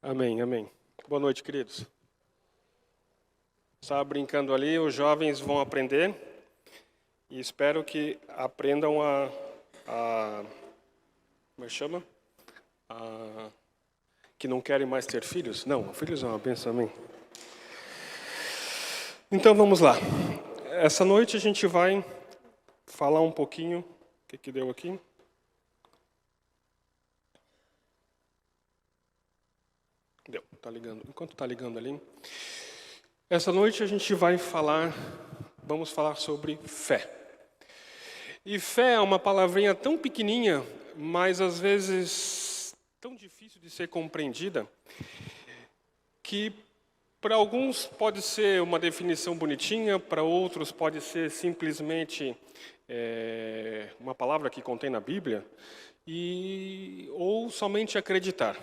Amém, amém. Boa noite, queridos. Estava brincando ali, os jovens vão aprender e espero que aprendam como é que chama? Que não querem mais ter filhos. Não, filhos é uma bênção, amém. Então vamos lá. Essa noite a gente vai falar um pouquinho. O que deu aqui? Deu, tá ligando. Enquanto tá ligando ali. Essa noite a gente vamos falar sobre fé. E fé é uma palavrinha tão pequenininha, mas às vezes tão difícil de ser compreendida, que para alguns pode ser uma definição bonitinha, para outros pode ser simplesmente uma palavra que contém na Bíblia, ou somente acreditar.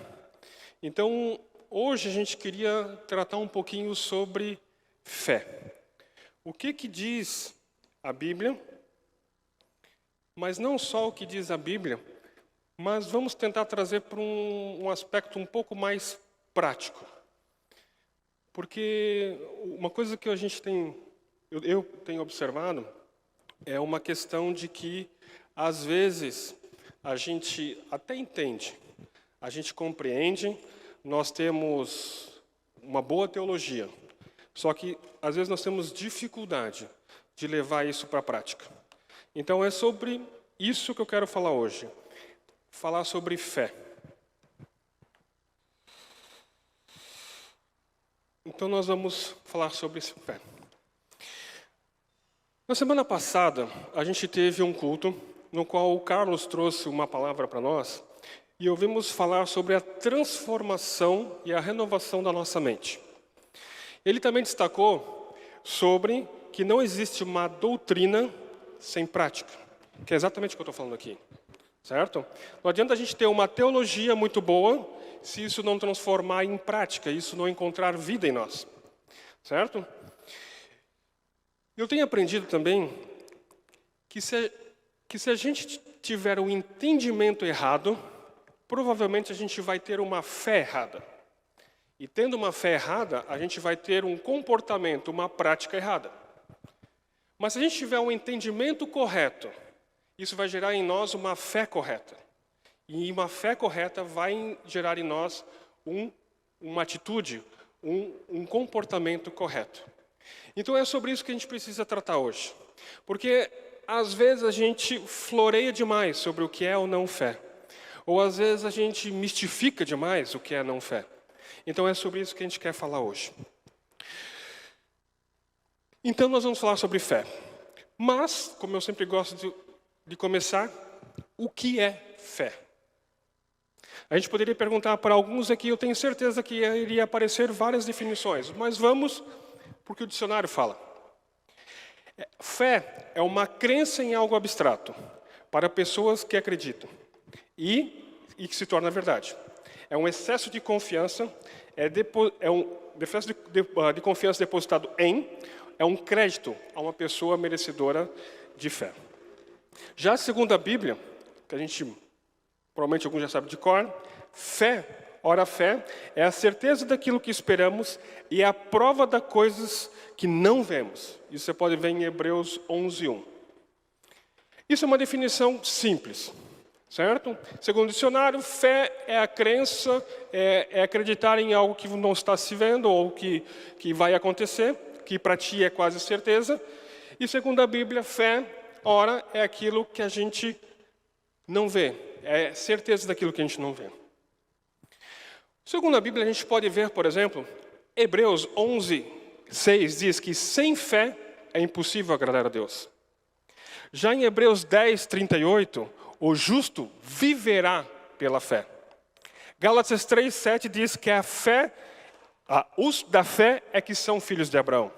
Então, hoje a gente queria tratar um pouquinho sobre fé. O que diz a Bíblia, mas não só o que diz a Bíblia, mas vamos tentar trazer para um aspecto um pouco mais prático. Porque uma coisa que eu tenho observado é uma questão de que, às vezes, a gente até entende, a gente compreende, nós temos uma boa teologia, só que, às vezes, nós temos dificuldade de levar isso para a prática. Então, é sobre isso que eu quero falar hoje. Falar sobre fé. Então, nós vamos falar sobre fé. Na semana passada, a gente teve um culto no qual o Carlos trouxe uma palavra para nós e ouvimos falar sobre a transformação e a renovação da nossa mente. Ele também destacou sobre que não existe uma doutrina sem prática, que é exatamente o que eu estou falando aqui, certo? Não adianta a gente ter uma teologia muito boa se isso não transformar em prática, isso não encontrar vida em nós, certo? Eu tenho aprendido também que se a gente tiver um entendimento errado, provavelmente a gente vai ter uma fé errada. E tendo uma fé errada, a gente vai ter um comportamento, uma prática errada. Mas se a gente tiver um entendimento correto, isso vai gerar em nós uma fé correta. E uma fé correta vai gerar em nós uma atitude, um comportamento correto. Então é sobre isso que a gente precisa tratar hoje. Porque às vezes a gente floreia demais sobre o que é ou não fé. Ou às vezes a gente mistifica demais o que é não fé. Então é sobre isso que a gente quer falar hoje. Então nós vamos falar sobre fé. Mas, como eu sempre gosto de começar, o que é fé? A gente poderia perguntar para alguns aqui, eu tenho certeza que iria aparecer várias definições, mas vamos porque o dicionário fala. Fé é uma crença em algo abstrato, para pessoas que acreditam, e que se torna verdade. É um excesso de confiança, de confiança depositado é um crédito a uma pessoa merecedora de fé. Já segundo a Bíblia, que a gente, provavelmente alguns já sabem de cor, fé é a certeza daquilo que esperamos e é a prova das coisas que não vemos. Isso você pode ver em Hebreus 11:1. Isso é uma definição simples, certo? Segundo o dicionário, fé é a crença, é acreditar em algo que não está se vendo ou que vai acontecer, que para ti é quase certeza. E segundo a Bíblia, fé, é aquilo que a gente não vê, é certeza daquilo que a gente não vê. Segundo a Bíblia, a gente pode ver, por exemplo, Hebreus 11:6 diz que sem fé é impossível agradar a Deus. Já em Hebreus 10:38, o justo viverá pela fé. Gálatas 3:7 diz que os da fé é que são filhos de Abraão.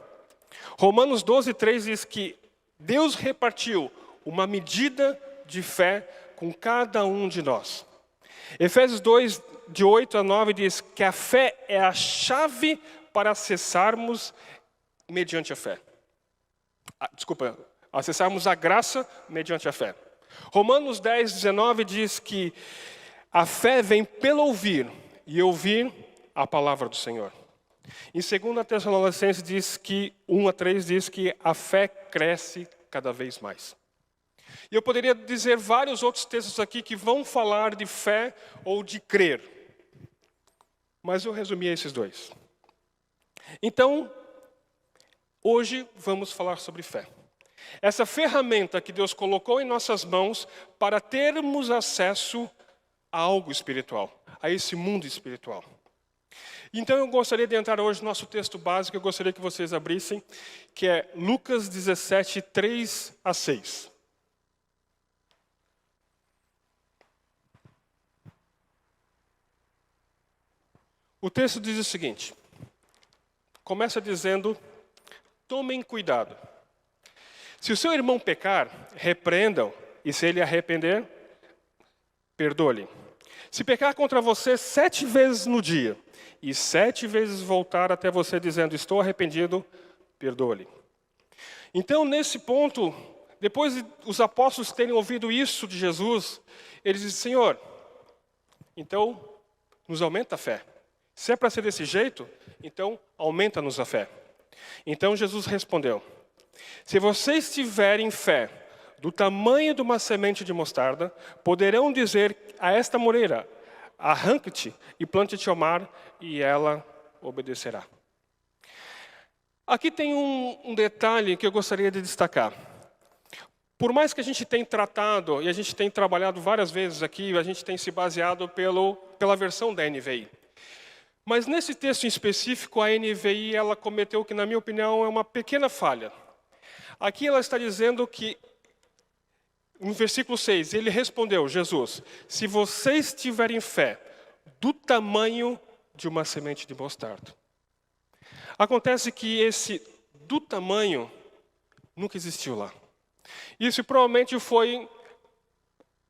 Romanos 12:3 diz que Deus repartiu uma medida de fé com cada um de nós. Efésios 2:8-9 diz que a fé é a chave para acessarmos mediante a fé. Acessarmos a graça mediante a fé. Romanos 10:19 diz que a fé vem pelo ouvir, e ouvir a palavra do Senhor. Em 2 Tessalonicenses diz que 1-3 diz que a fé cresce cada vez mais. E eu poderia dizer vários outros textos aqui que vão falar de fé ou de crer. Mas eu resumi esses dois. Então, hoje vamos falar sobre fé. Essa ferramenta que Deus colocou em nossas mãos para termos acesso a algo espiritual, a esse mundo espiritual. Então eu gostaria de entrar hoje no nosso texto básico, eu gostaria que vocês abrissem, que é Lucas 17, 3-6. O texto diz o seguinte, começa dizendo, tomem cuidado. Se o seu irmão pecar, repreendam, e se ele arrepender, perdoe-lhe. Se pecar contra você 7 vezes no dia, e 7 vezes voltar até você dizendo, estou arrependido, perdoe-lhe. Então, nesse ponto, depois de os apóstolos terem ouvido isso de Jesus, eles dizem, Senhor, então, nos aumenta a fé. Se é para ser desse jeito, então, aumenta-nos a fé. Então, Jesus respondeu, se vocês tiverem fé do tamanho de uma semente de mostarda, poderão dizer a esta moreira, arranque-te e plante-te ao mar, e ela obedecerá. Aqui tem um detalhe que eu gostaria de destacar. Por mais que a gente tenha tratado, e a gente tem trabalhado várias vezes aqui, a gente tem se baseado pela versão da NVI. Mas nesse texto em específico, a NVI ela cometeu o que, na minha opinião, é uma pequena falha. Aqui ela está dizendo que, no versículo 6, ele respondeu, Jesus, se vocês tiverem fé do tamanho de uma semente de mostarda. Acontece que esse do tamanho nunca existiu lá. Isso provavelmente foi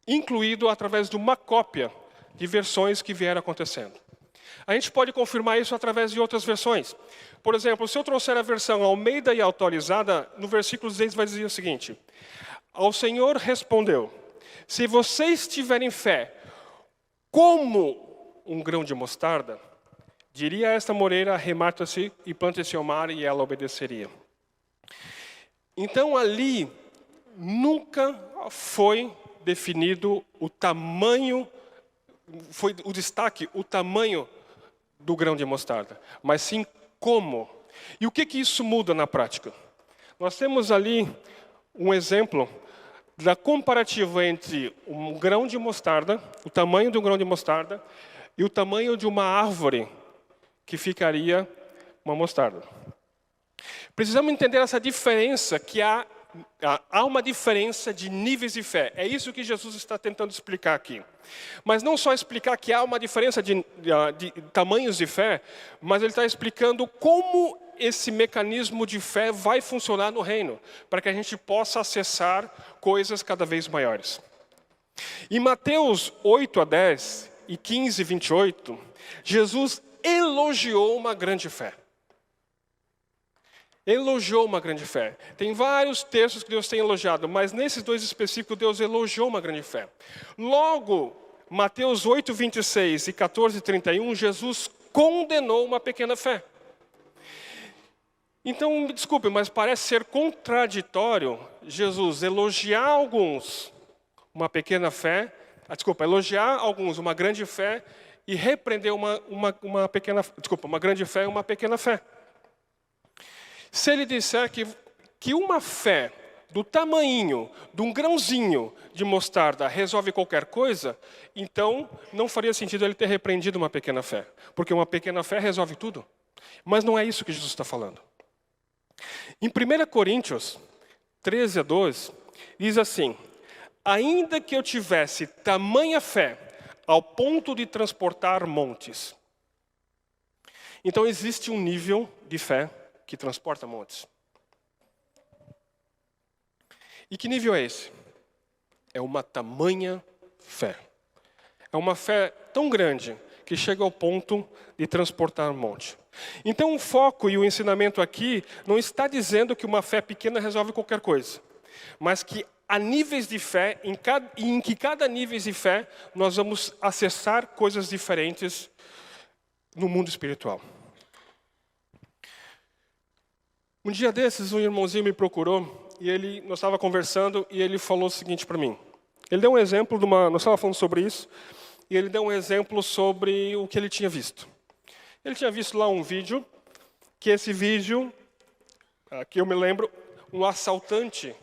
incluído através de uma cópia de versões que vieram acontecendo. A gente pode confirmar isso através de outras versões. Por exemplo, se eu trouxer a versão Almeida e atualizada, no versículo 10 vai dizer o seguinte, ao Senhor respondeu, se vocês tiverem fé como um grão de mostarda, diria a esta moreira, remata-se e plante-se ao mar, e ela obedeceria. Então ali nunca foi definido o tamanho, foi o destaque, o tamanho do grão de mostarda, mas sim como. E o que isso muda na prática? Nós temos ali um exemplo da comparativa entre um grão de mostarda, o tamanho de um grão de mostarda, e o tamanho de uma árvore que ficaria uma mostarda. Precisamos entender essa diferença que há uma diferença de níveis de fé. É isso que Jesus está tentando explicar aqui. Mas não só explicar que há uma diferença de tamanhos de fé, mas ele está explicando como esse mecanismo de fé vai funcionar no reino, para que a gente possa acessar coisas cada vez maiores. Em Mateus 8-10 e 15-28, Jesus elogiou uma grande fé. Elogiou uma grande fé. Tem vários textos que Deus tem elogiado, mas nesses dois específicos, Deus elogiou uma grande fé. Logo, Mateus 8:26 e 14:31, Jesus condenou uma pequena fé. Então, me desculpe, mas parece ser contraditório Jesus elogiar alguns uma pequena fé, elogiar alguns uma grande fé e repreender uma grande fé e uma pequena fé. Se ele disser que uma fé do tamanho de um grãozinho de mostarda resolve qualquer coisa, então não faria sentido ele ter repreendido uma pequena fé, porque uma pequena fé resolve tudo. Mas não é isso que Jesus está falando. Em 1 Coríntios 13-12, diz assim, ainda que eu tivesse tamanha fé ao ponto de transportar montes. Então existe um nível de fé que transporta montes. E que nível é esse? É uma tamanha fé. É uma fé tão grande que chega ao ponto de transportar um monte. Então o foco e o ensinamento aqui não está dizendo que uma fé pequena resolve qualquer coisa, mas que há níveis de fé, em que cada nível de fé nós vamos acessar coisas diferentes no mundo espiritual. Um dia desses, um irmãozinho me procurou e nós estávamos conversando e ele falou o seguinte para mim. Ele deu um exemplo nós estávamos falando sobre isso, e ele deu um exemplo sobre o que ele tinha visto. Ele tinha visto lá um vídeo, que esse vídeo, que eu me lembro, um assaltante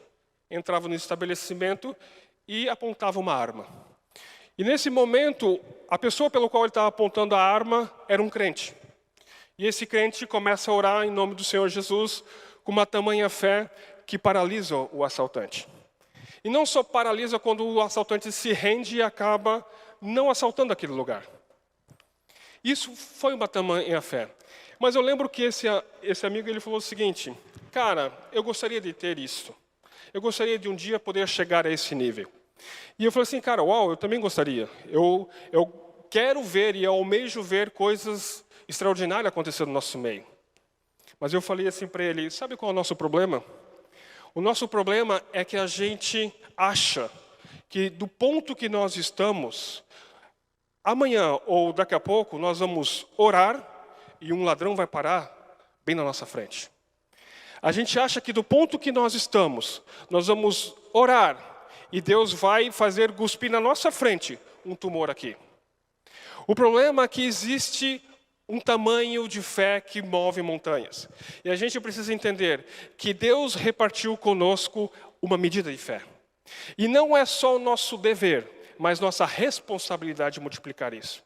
entrava no estabelecimento e apontava uma arma. E nesse momento, a pessoa pelo qual ele estava apontando a arma era um crente. E esse crente começa a orar em nome do Senhor Jesus com uma tamanha fé que paralisa o assaltante. E não só paralisa quando o assaltante se rende e acaba não assaltando aquele lugar. Isso foi uma tamanha fé. Mas eu lembro que esse amigo ele falou o seguinte: cara, eu gostaria de ter isso. Eu gostaria de um dia poder chegar a esse nível. E eu falei assim, cara, uau, eu também gostaria. Eu quero ver e eu almejo ver coisas extraordinárias acontecendo no nosso meio. Mas eu falei assim para ele, sabe qual é o nosso problema? O nosso problema é que a gente acha que do ponto que nós estamos, amanhã ou daqui a pouco nós vamos orar e um ladrão vai parar bem na nossa frente. A gente acha que do ponto que nós estamos, nós vamos orar e Deus vai fazer cuspir na nossa frente um tumor aqui. O problema é que existe um tamanho de fé que move montanhas. E a gente precisa entender que Deus repartiu conosco uma medida de fé. E não é só o nosso dever, mas nossa responsabilidade de multiplicar isso.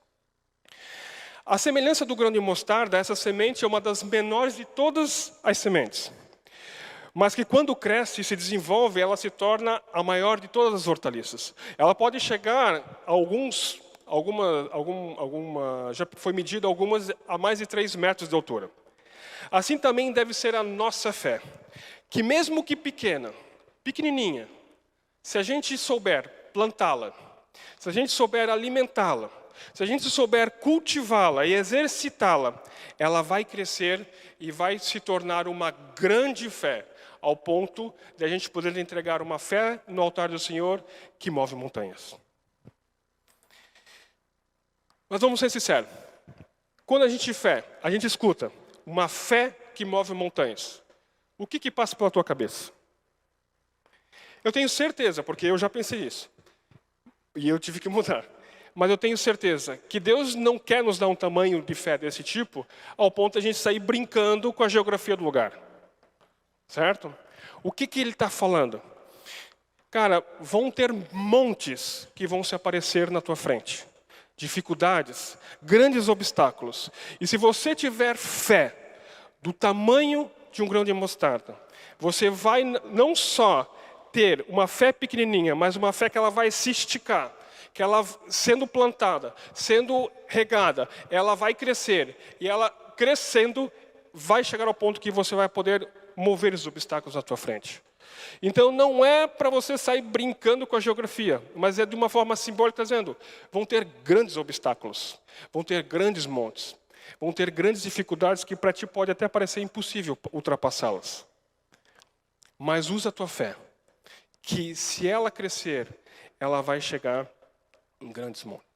A semelhança do grão de mostarda, essa semente é uma das menores de todas as sementes. Mas que quando cresce e se desenvolve, ela se torna a maior de todas as hortaliças. Ela pode chegar a já foi medida algumas a mais de 3 metros de altura. Assim também deve ser a nossa fé, que mesmo que pequenininha, se a gente souber plantá-la, se a gente souber alimentá-la, se a gente souber cultivá-la e exercitá-la, ela vai crescer e vai se tornar uma grande fé, ao ponto de a gente poder entregar uma fé no altar do Senhor que move montanhas. Mas vamos ser sinceros. Quando a gente escuta uma fé que move montanhas, o que passa pela tua cabeça? Eu tenho certeza, porque eu já pensei isso. E eu tive que mudar. Mas eu tenho certeza que Deus não quer nos dar um tamanho de fé desse tipo, ao ponto de a gente sair brincando com a geografia do lugar. Certo? O que Ele está falando? Cara, vão ter montes que vão se aparecer na tua frente. Dificuldades, grandes obstáculos. E se você tiver fé do tamanho de um grão de mostarda, você vai não só ter uma fé pequenininha, mas uma fé que ela vai se esticar, que ela sendo plantada, sendo regada, ela vai crescer. E ela crescendo, vai chegar ao ponto que você vai poder mover os obstáculos à tua frente. Então não é para você sair brincando com a geografia, mas é de uma forma simbólica dizendo, vão ter grandes obstáculos, vão ter grandes montes, vão ter grandes dificuldades que para ti pode até parecer impossível ultrapassá-las. Mas usa a tua fé, que se ela crescer, ela vai chegar em grandes montes.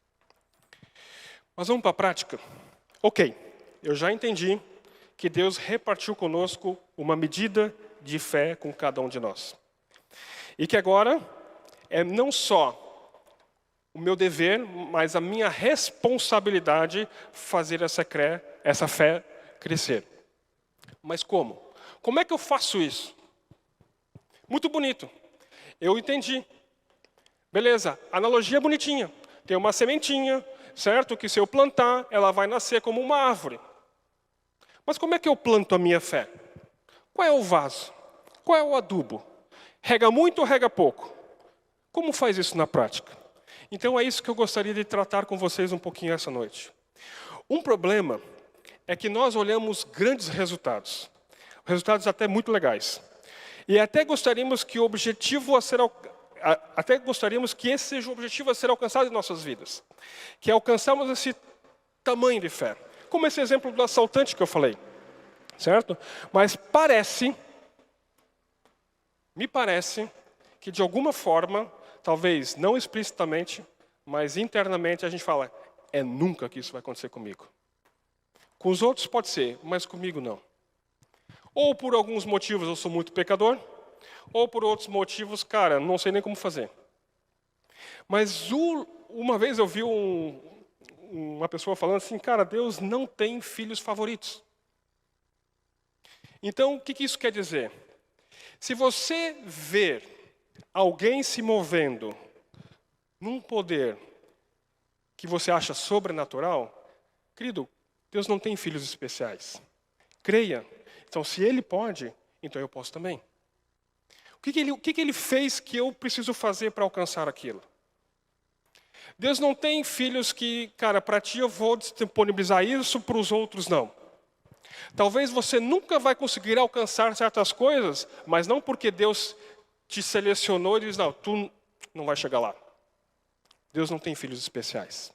Mas vamos para a prática? Ok, eu já entendi que Deus repartiu conosco uma medida de fé com cada um de nós. E que agora é não só o meu dever, mas a minha responsabilidade fazer essa fé crescer. Mas como? Como é que eu faço isso? Muito bonito. Eu entendi. Beleza, analogia bonitinha. Tem uma sementinha, certo? Que se eu plantar, ela vai nascer como uma árvore. Mas como é que eu planto a minha fé? Qual é o vaso? Qual é o adubo? Rega muito ou rega pouco? Como faz isso na prática? Então é isso que eu gostaria de tratar com vocês um pouquinho essa noite. Um problema é que nós olhamos grandes resultados até muito legais. E até gostaríamos que esse seja o objetivo a ser alcançado em nossas vidas. Que alcançamos esse tamanho de fé. Como esse exemplo do assaltante que eu falei. Certo? Mas me parece que de alguma forma, talvez não explicitamente, mas internamente a gente fala, é nunca que isso vai acontecer comigo. Com os outros pode ser, mas comigo não. Ou por alguns motivos eu sou muito pecador, ou por outros motivos, cara, não sei nem como fazer. Mas uma vez eu vi uma pessoa falando assim, cara, Deus não tem filhos favoritos. Então, o que isso quer dizer? Se você ver alguém se movendo num poder que você acha sobrenatural, querido, Deus não tem filhos especiais. Creia. Então, se Ele pode, então eu posso também. O que Ele fez que eu preciso fazer para alcançar aquilo? Deus não tem filhos que, cara, para ti eu vou disponibilizar isso, para os outros não. Talvez você nunca vai conseguir alcançar certas coisas, mas não porque Deus te selecionou e diz, não, tu não vai chegar lá. Deus não tem filhos especiais.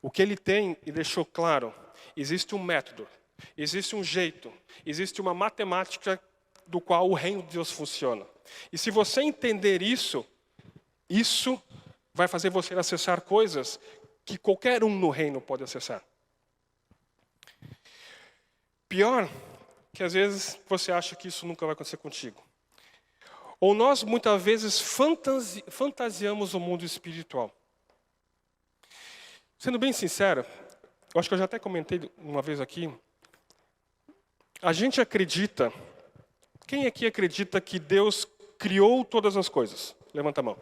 O que Ele tem e deixou claro, existe um método, existe um jeito, existe uma matemática do qual o reino de Deus funciona. E se você entender isso vai fazer você acessar coisas que qualquer um no reino pode acessar. Pior, que às vezes você acha que isso nunca vai acontecer contigo. Ou nós muitas vezes fantasiamos o mundo espiritual. Sendo bem sincero, eu acho que eu já até comentei uma vez aqui, a gente acredita, quem aqui acredita que Deus criou todas as coisas? Levanta a mão.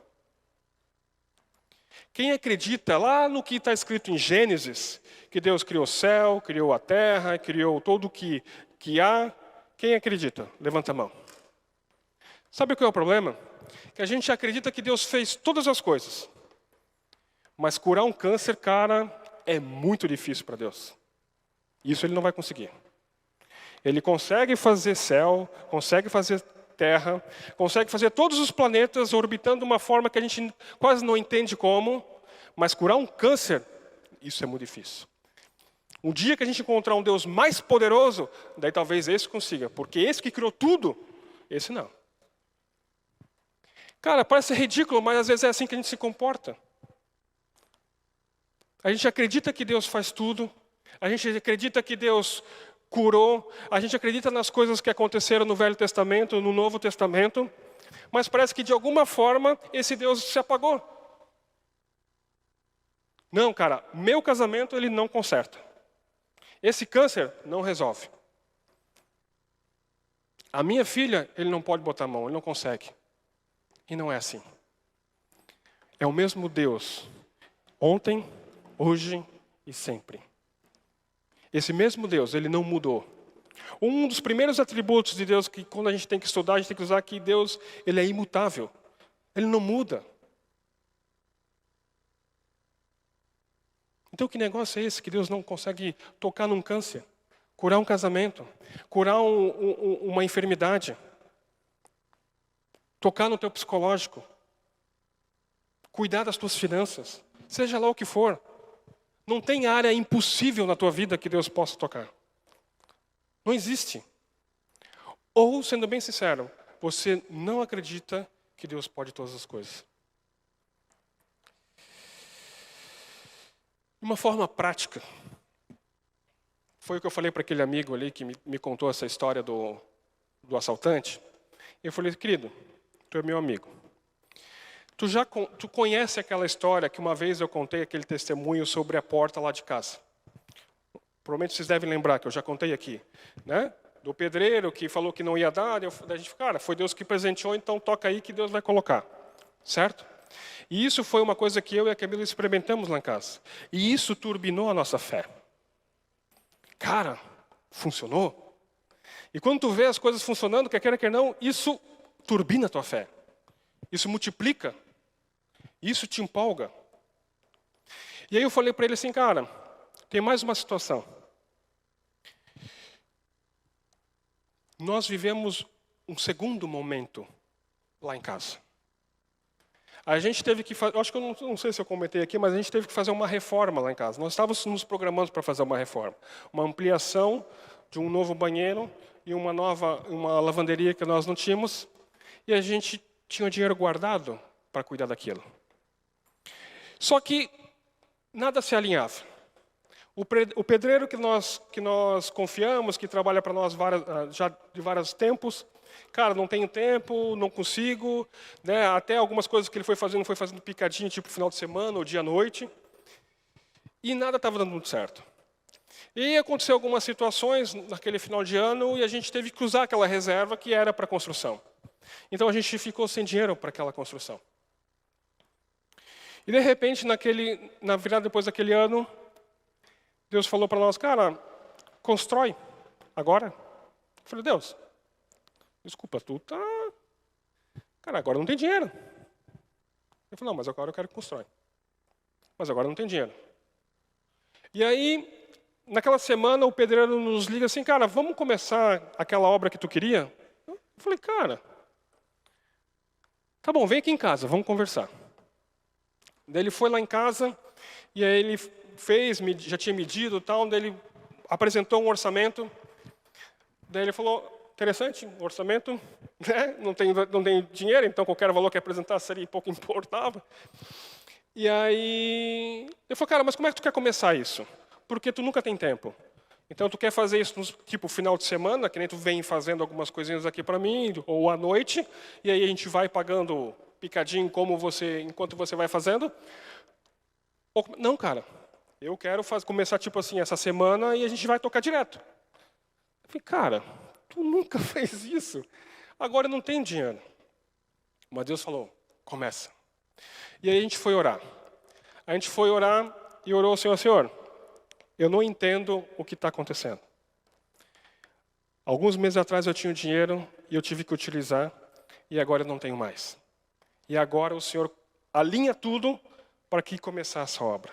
Quem acredita lá no que está escrito em Gênesis, que Deus criou o céu, criou a terra, criou tudo que há, quem acredita? Levanta a mão. Sabe qual é o problema? Que a gente acredita que Deus fez todas as coisas. Mas curar um câncer, cara, é muito difícil para Deus. Isso Ele não vai conseguir. Ele consegue fazer céu, consegue fazer terra, consegue fazer todos os planetas orbitando de uma forma que a gente quase não entende como, mas curar um câncer, isso é muito difícil. Um dia que a gente encontrar um Deus mais poderoso, daí talvez esse consiga, porque esse que criou tudo, esse não. Cara, parece ridículo, mas às vezes é assim que a gente se comporta. A gente acredita que Deus faz tudo, a gente acredita que Deus curou, a gente acredita nas coisas que aconteceram no Velho Testamento, no Novo Testamento, mas parece que de alguma forma esse Deus se apagou. Não, cara, meu casamento Ele não conserta. Esse câncer não resolve. A minha filha, Ele não pode botar a mão, Ele não consegue. E não é assim. É o mesmo Deus, ontem, hoje e sempre. Esse mesmo Deus, Ele não mudou. Um dos primeiros atributos de Deus que quando a gente tem que estudar, a gente tem que usar que Deus, Ele é imutável. Ele não muda. Então que negócio é esse que Deus não consegue tocar num câncer? Curar um casamento? Curar uma enfermidade? Tocar no teu psicológico? Cuidar das tuas finanças? Seja lá o que for. Não tem área impossível na tua vida que Deus possa tocar. Não existe. Ou, sendo bem sincero, você não acredita que Deus pode todas as coisas. De uma forma prática, foi o que eu falei para aquele amigo ali que me contou essa história do assaltante. Eu falei, querido, tu é meu amigo. Tu conhece aquela história que uma vez eu contei aquele testemunho sobre a porta lá de casa? Provavelmente vocês devem lembrar que eu já contei aqui, né? Do pedreiro que falou que não ia dar, a gente, cara, foi Deus que presenteou, então toca aí que Deus vai colocar, certo? E isso foi uma coisa que eu e a Camila experimentamos lá em casa. E isso turbinou a nossa fé. Cara, funcionou. E quando tu vê as coisas funcionando, quer queira, quer não, isso turbina a tua fé. Isso multiplica. Isso te empolga. E aí eu falei para ele assim, cara, tem mais uma situação. Nós vivemos um segundo momento lá em casa. A gente teve que fazer, acho que eu não sei se eu comentei aqui, mas a gente teve que fazer uma reforma lá em casa. Nós estávamos nos programando para fazer uma reforma. Uma ampliação de um novo banheiro e uma lavanderia que nós não tínhamos. E a gente tinha o dinheiro guardado para cuidar daquilo. Só que nada se alinhava. O pedreiro que nós confiamos, que trabalha para nós já de vários tempos, cara, não tenho tempo, não consigo, né? Até algumas coisas que ele foi fazendo picadinho, tipo final de semana ou dia à noite, e nada estava dando muito certo. E aconteceu algumas situações naquele final de ano e a gente teve que usar aquela reserva que era para construção. Então a gente ficou sem dinheiro para aquela construção. E de repente, na virada depois daquele ano, Deus falou para nós, cara, constrói agora. Eu falei, Deus, desculpa, cara, agora não tem dinheiro. Ele falou, não, mas agora eu quero que constrói. Mas agora não tem dinheiro. E aí, naquela semana, o pedreiro nos liga assim, cara, vamos começar aquela obra que tu queria? Eu falei, cara, tá bom, vem aqui em casa, vamos conversar. Daí ele foi lá em casa, e aí ele já tinha medido e tal, daí ele apresentou um orçamento. Daí ele falou, interessante, orçamento, né? Não tem dinheiro, então qualquer valor que apresentar seria pouco importava. E aí, eu falei, cara, mas como é que tu quer começar isso? Porque tu nunca tem tempo. Então tu quer fazer isso tipo final de semana, que nem tu vem fazendo algumas coisinhas aqui para mim, ou à noite, e aí a gente vai pagando picadinho enquanto você vai fazendo. Ou, não, cara, eu quero começar tipo assim essa semana e a gente vai tocar direto. Eu falei, cara, tu nunca fez isso. Agora não tem dinheiro. Mas Deus falou, começa. E aí a gente foi orar. A gente foi orar e orou ao Senhor, Senhor, eu não entendo o que está acontecendo. Alguns meses atrás eu tinha o dinheiro e eu tive que utilizar, e agora eu não tenho mais. E agora o Senhor alinha tudo para que começasse essa obra.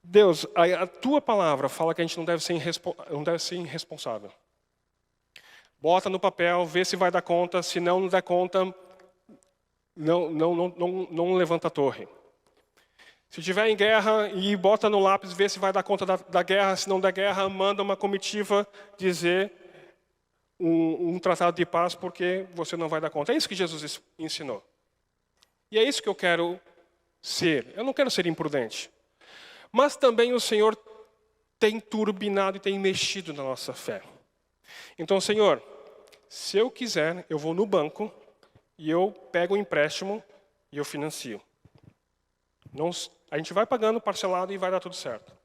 Deus, a tua palavra fala que a gente não deve ser irresponsável. Bota no papel, vê se vai dar conta, se não der conta, não levanta a torre. Se tiver em guerra, e bota no lápis, vê se vai dar conta da guerra. Se não der guerra, manda uma comitiva dizer um tratado de paz, porque você não vai dar conta. É isso que Jesus ensinou. E é isso que eu quero ser. Eu não quero ser imprudente. Mas também o Senhor tem turbinado e tem mexido na nossa fé. Então, Senhor, se eu quiser, eu vou no banco e eu pego o empréstimo e eu financio. A gente vai pagando parcelado e vai dar tudo certo.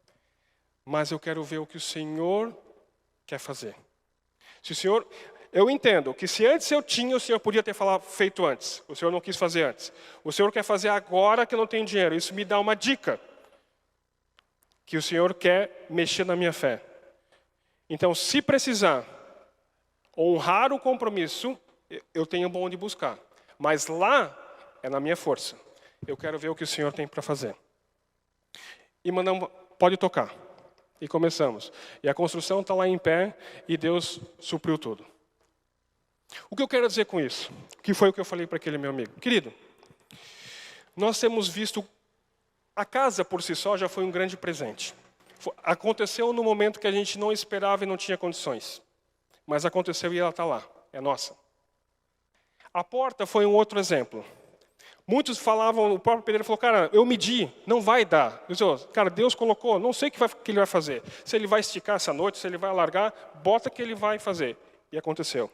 Mas eu quero ver o que o Senhor quer fazer. Se o Senhor, eu entendo que se antes eu tinha, o Senhor podia ter feito antes. O Senhor não quis fazer antes. O Senhor quer fazer agora que eu não tenho dinheiro. Isso me dá uma dica. Que o Senhor quer mexer na minha fé. Então, se precisar honrar o compromisso, eu tenho bom onde buscar. Mas lá é na minha força. Eu quero ver o que o Senhor tem para fazer. E mandamos, pode tocar. E começamos. E a construção está lá em pé e Deus supriu tudo. O que eu quero dizer com isso? Que foi o que eu falei para aquele meu amigo. Querido, nós temos visto, a casa por si só já foi um grande presente. Aconteceu no momento que a gente não esperava e não tinha condições. Mas aconteceu e ela está lá, é nossa. A porta foi um outro exemplo. Muitos falavam, o próprio pedreiro falou, cara, eu medi, não vai dar. Eu disse, cara, Deus colocou, não sei o que ele vai fazer. Se ele vai esticar essa noite, se ele vai alargar, bota que ele vai fazer. E aconteceu.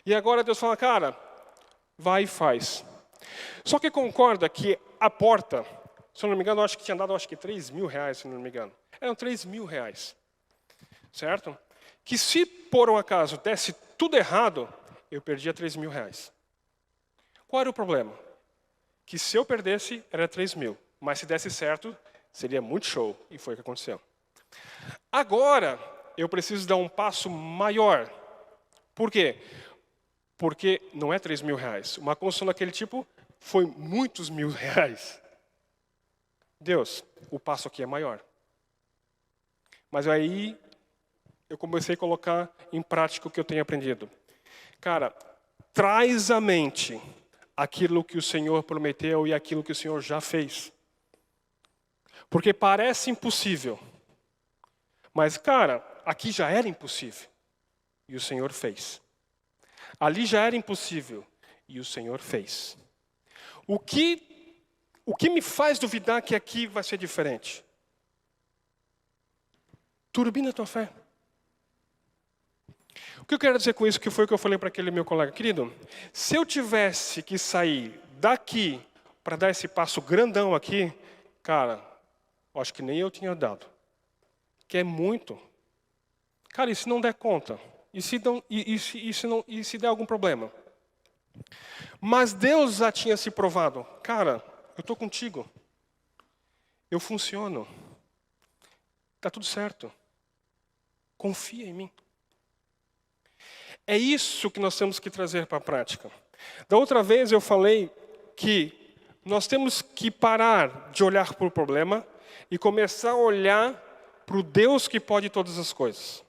E agora Deus fala, cara, vai e faz. Só que concorda que a porta, se eu não me engano, eu acho que tinha dado R$3.000, se não me engano. Eram R$3.000. Certo? Que se por um acaso desse tudo errado, eu perdia R$3.000. Qual era o problema? Que se eu perdesse, era 3.000. Mas se desse certo, seria muito show. E foi o que aconteceu. Agora, eu preciso dar um passo maior. Por quê? Porque não é R$3.000. Uma construção daquele tipo foi muitos R$1.000. Deus, o passo aqui é maior. Mas aí, eu comecei a colocar em prática o que eu tenho aprendido. Cara, traz à mente aquilo que o Senhor prometeu e aquilo que o Senhor já fez. Porque parece impossível. Mas, cara, aqui já era impossível. E o Senhor fez. Ali já era impossível. E o Senhor fez. O que me faz duvidar que aqui vai ser diferente? Turbina a tua fé. O que eu quero dizer com isso, que foi o que eu falei para aquele meu colega. Querido, se eu tivesse que sair daqui para dar esse passo grandão aqui, cara, acho que nem eu tinha dado. Que é muito. Cara, e se não der conta? E se der algum problema? Mas Deus já tinha se provado. Cara, eu estou contigo. Eu funciono. Está tudo certo. Confia em mim. É isso que nós temos que trazer para a prática. Da outra vez eu falei que nós temos que parar de olhar para o problema e começar a olhar para o Deus que pode todas as coisas.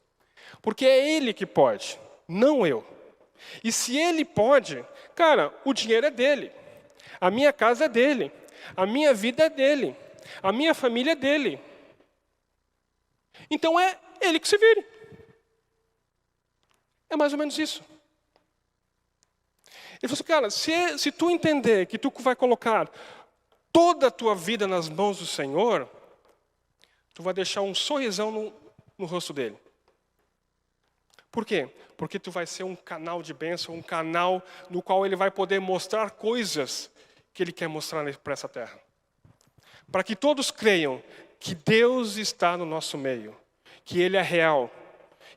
Porque é Ele que pode, não eu. E se Ele pode, cara, o dinheiro é dele. A minha casa é dele. A minha vida é dele. A minha família é dele. Então é Ele que se vire. É mais ou menos isso. Ele falou assim, cara, se tu entender que tu vai colocar toda a tua vida nas mãos do Senhor, tu vai deixar um sorrisão no rosto dele. Por quê? Porque tu vai ser um canal de bênção, um canal no qual ele vai poder mostrar coisas que ele quer mostrar para essa terra. Para que todos creiam que Deus está no nosso meio, que Ele é real.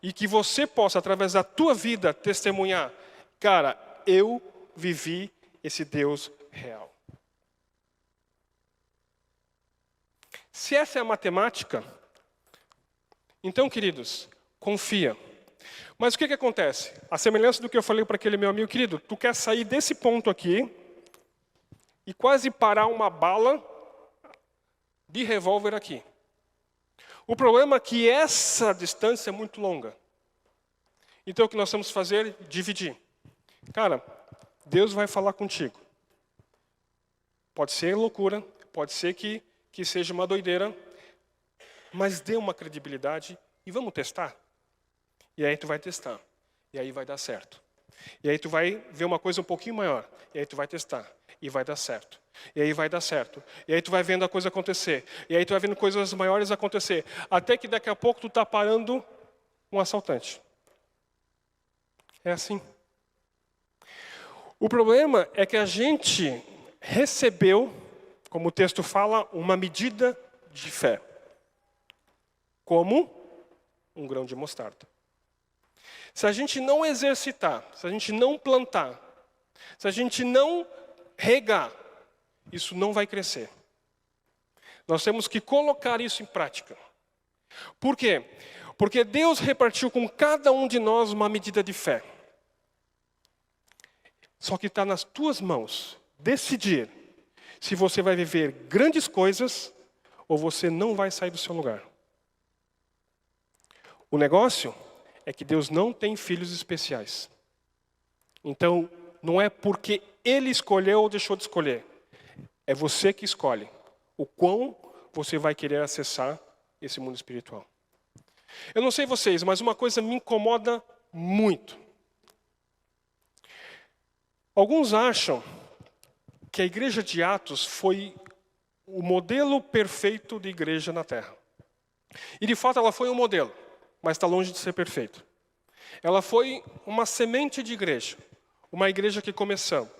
E que você possa, através da tua vida, testemunhar. Cara, eu vivi esse Deus real. Se essa é a matemática, então, queridos, confia. Mas o que acontece? A semelhança do que eu falei para aquele meu amigo, querido, tu quer sair desse ponto aqui e quase parar uma bala de revólver aqui. O problema é que essa distância é muito longa. Então o que nós temos que fazer? Dividir. Cara, Deus vai falar contigo. Pode ser loucura, pode ser que seja uma doideira, mas dê uma credibilidade e vamos testar. E aí tu vai testar. E aí vai dar certo. E aí tu vai ver uma coisa um pouquinho maior. E aí tu vai testar. E vai dar certo. E aí vai dar certo. E aí tu vai vendo a coisa acontecer. E aí tu vai vendo coisas maiores acontecer. Até que daqui a pouco tu está parando um assaltante. É assim. O problema é que a gente recebeu, como o texto fala, uma medida de fé. Como um grão de mostarda. Se a gente não exercitar, se a gente não plantar, se a gente não regar, isso não vai crescer. Nós temos que colocar isso em prática. Por quê? Porque Deus repartiu com cada um de nós uma medida de fé. Só que está nas tuas mãos decidir se você vai viver grandes coisas ou você não vai sair do seu lugar. O negócio é que Deus não tem filhos especiais. Então, não é porque Ele escolheu ou deixou de escolher. É você que escolhe o quão você vai querer acessar esse mundo espiritual. Eu não sei vocês, mas uma coisa me incomoda muito. Alguns acham que a igreja de Atos foi o modelo perfeito de igreja na Terra. E de fato ela foi um modelo, mas está longe de ser perfeito. Ela foi uma semente de igreja, uma igreja que começamos.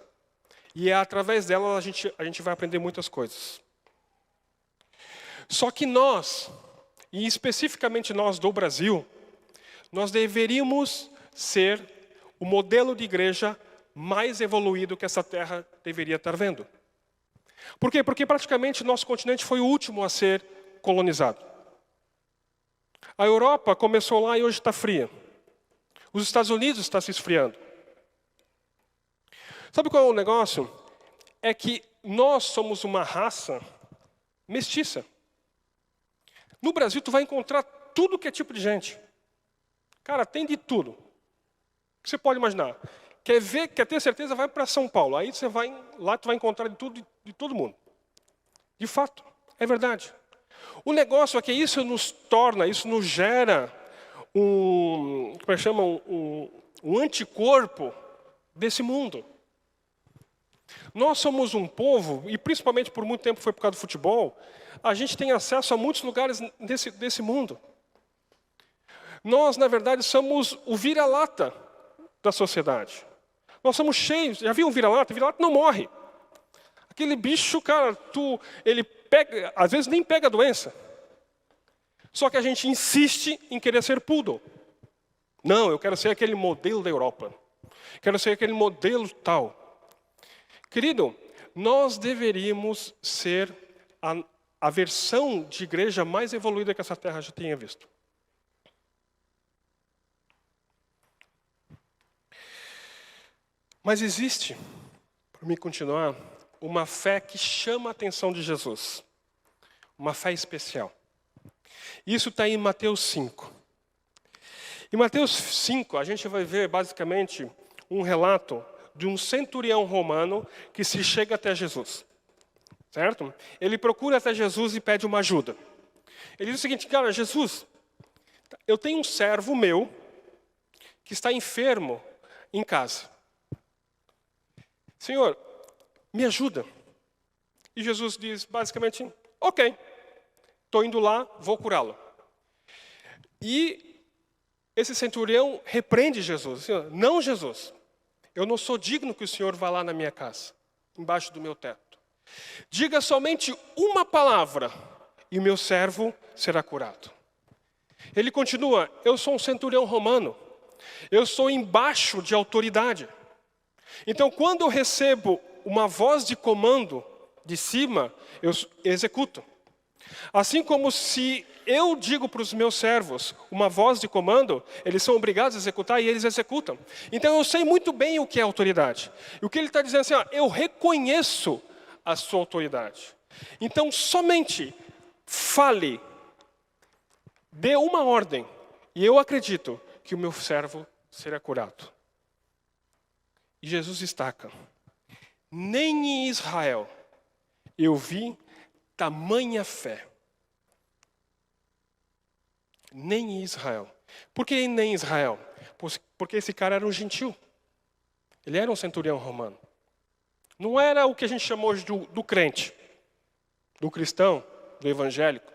E através dela a gente vai aprender muitas coisas. Só que nós, e especificamente nós do Brasil, nós deveríamos ser o modelo de igreja mais evoluído que essa terra deveria estar vendo. Por quê? Porque praticamente nosso continente foi o último a ser colonizado. A Europa começou lá e hoje está fria. Os Estados Unidos estão se esfriando. Sabe qual é o negócio? É que nós somos uma raça mestiça. No Brasil tu vai encontrar tudo que é tipo de gente. Cara, tem de tudo. O que você pode imaginar? Quer ter certeza, vai para São Paulo. Aí você vai, lá tu vai encontrar de tudo, de todo mundo. De fato, é verdade. O negócio é que isso nos torna, isso nos gera um anticorpo desse mundo. Nós somos um povo, e principalmente por muito tempo foi por causa do futebol, a gente tem acesso a muitos lugares desse mundo. Nós, na verdade, somos o vira-lata da sociedade. Nós somos cheios. Já viu um vira-lata? O vira-lata não morre. Aquele bicho, cara, ele pega, às vezes nem pega a doença. Só que a gente insiste em querer ser poodle. Não, eu quero ser aquele modelo da Europa. Quero ser aquele modelo tal. Querido, nós deveríamos ser a versão de igreja mais evoluída que essa terra já tenha visto. Mas existe, para mim continuar, uma fé que chama a atenção de Jesus. Uma fé especial. Isso está em Mateus 5. Em Mateus 5, a gente vai ver basicamente um relato de um centurião romano que se chega até Jesus. Certo? Ele procura até Jesus e pede uma ajuda. Ele diz o seguinte: cara, Jesus, eu tenho um servo meu que está enfermo em casa. Senhor, me ajuda. E Jesus diz basicamente: ok, estou indo lá, vou curá-lo. E esse centurião repreende Jesus. Senhor, não, Jesus, eu não sou digno que o Senhor vá lá na minha casa, embaixo do meu teto. Diga somente uma palavra e o meu servo será curado. Ele continua: eu sou um centurião romano, eu sou embaixo de autoridade. Então, quando eu recebo uma voz de comando de cima, eu executo. Assim como se eu digo para os meus servos uma voz de comando, eles são obrigados a executar e eles executam. Então eu sei muito bem o que é autoridade. E o que ele está dizendo é assim, ó, eu reconheço a sua autoridade. Então somente fale, dê uma ordem, e eu acredito que o meu servo será curado. E Jesus destaca: nem em Israel eu vi tamanha fé. Nem em Israel. Por que nem em Israel? Porque esse cara era um gentil. Ele era um centurião romano. Não era o que a gente chamou hoje do crente, do cristão, do evangélico.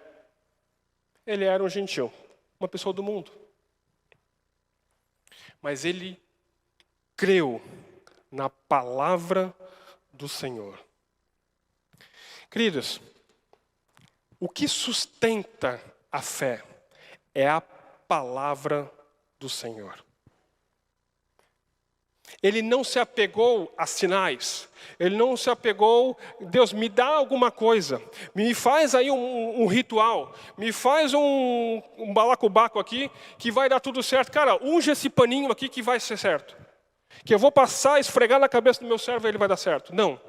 Ele era um gentil, uma pessoa do mundo. Mas ele creu na palavra do Senhor. Queridos, o que sustenta a fé é a palavra do Senhor. Ele não se apegou a sinais. Ele não se apegou, Deus, me dá alguma coisa. Me faz aí um ritual. Me faz um balacobaco aqui que vai dar tudo certo. Cara, unge esse paninho aqui que vai ser certo. Que eu vou passar, esfregar na cabeça do meu servo e ele vai dar certo. Não.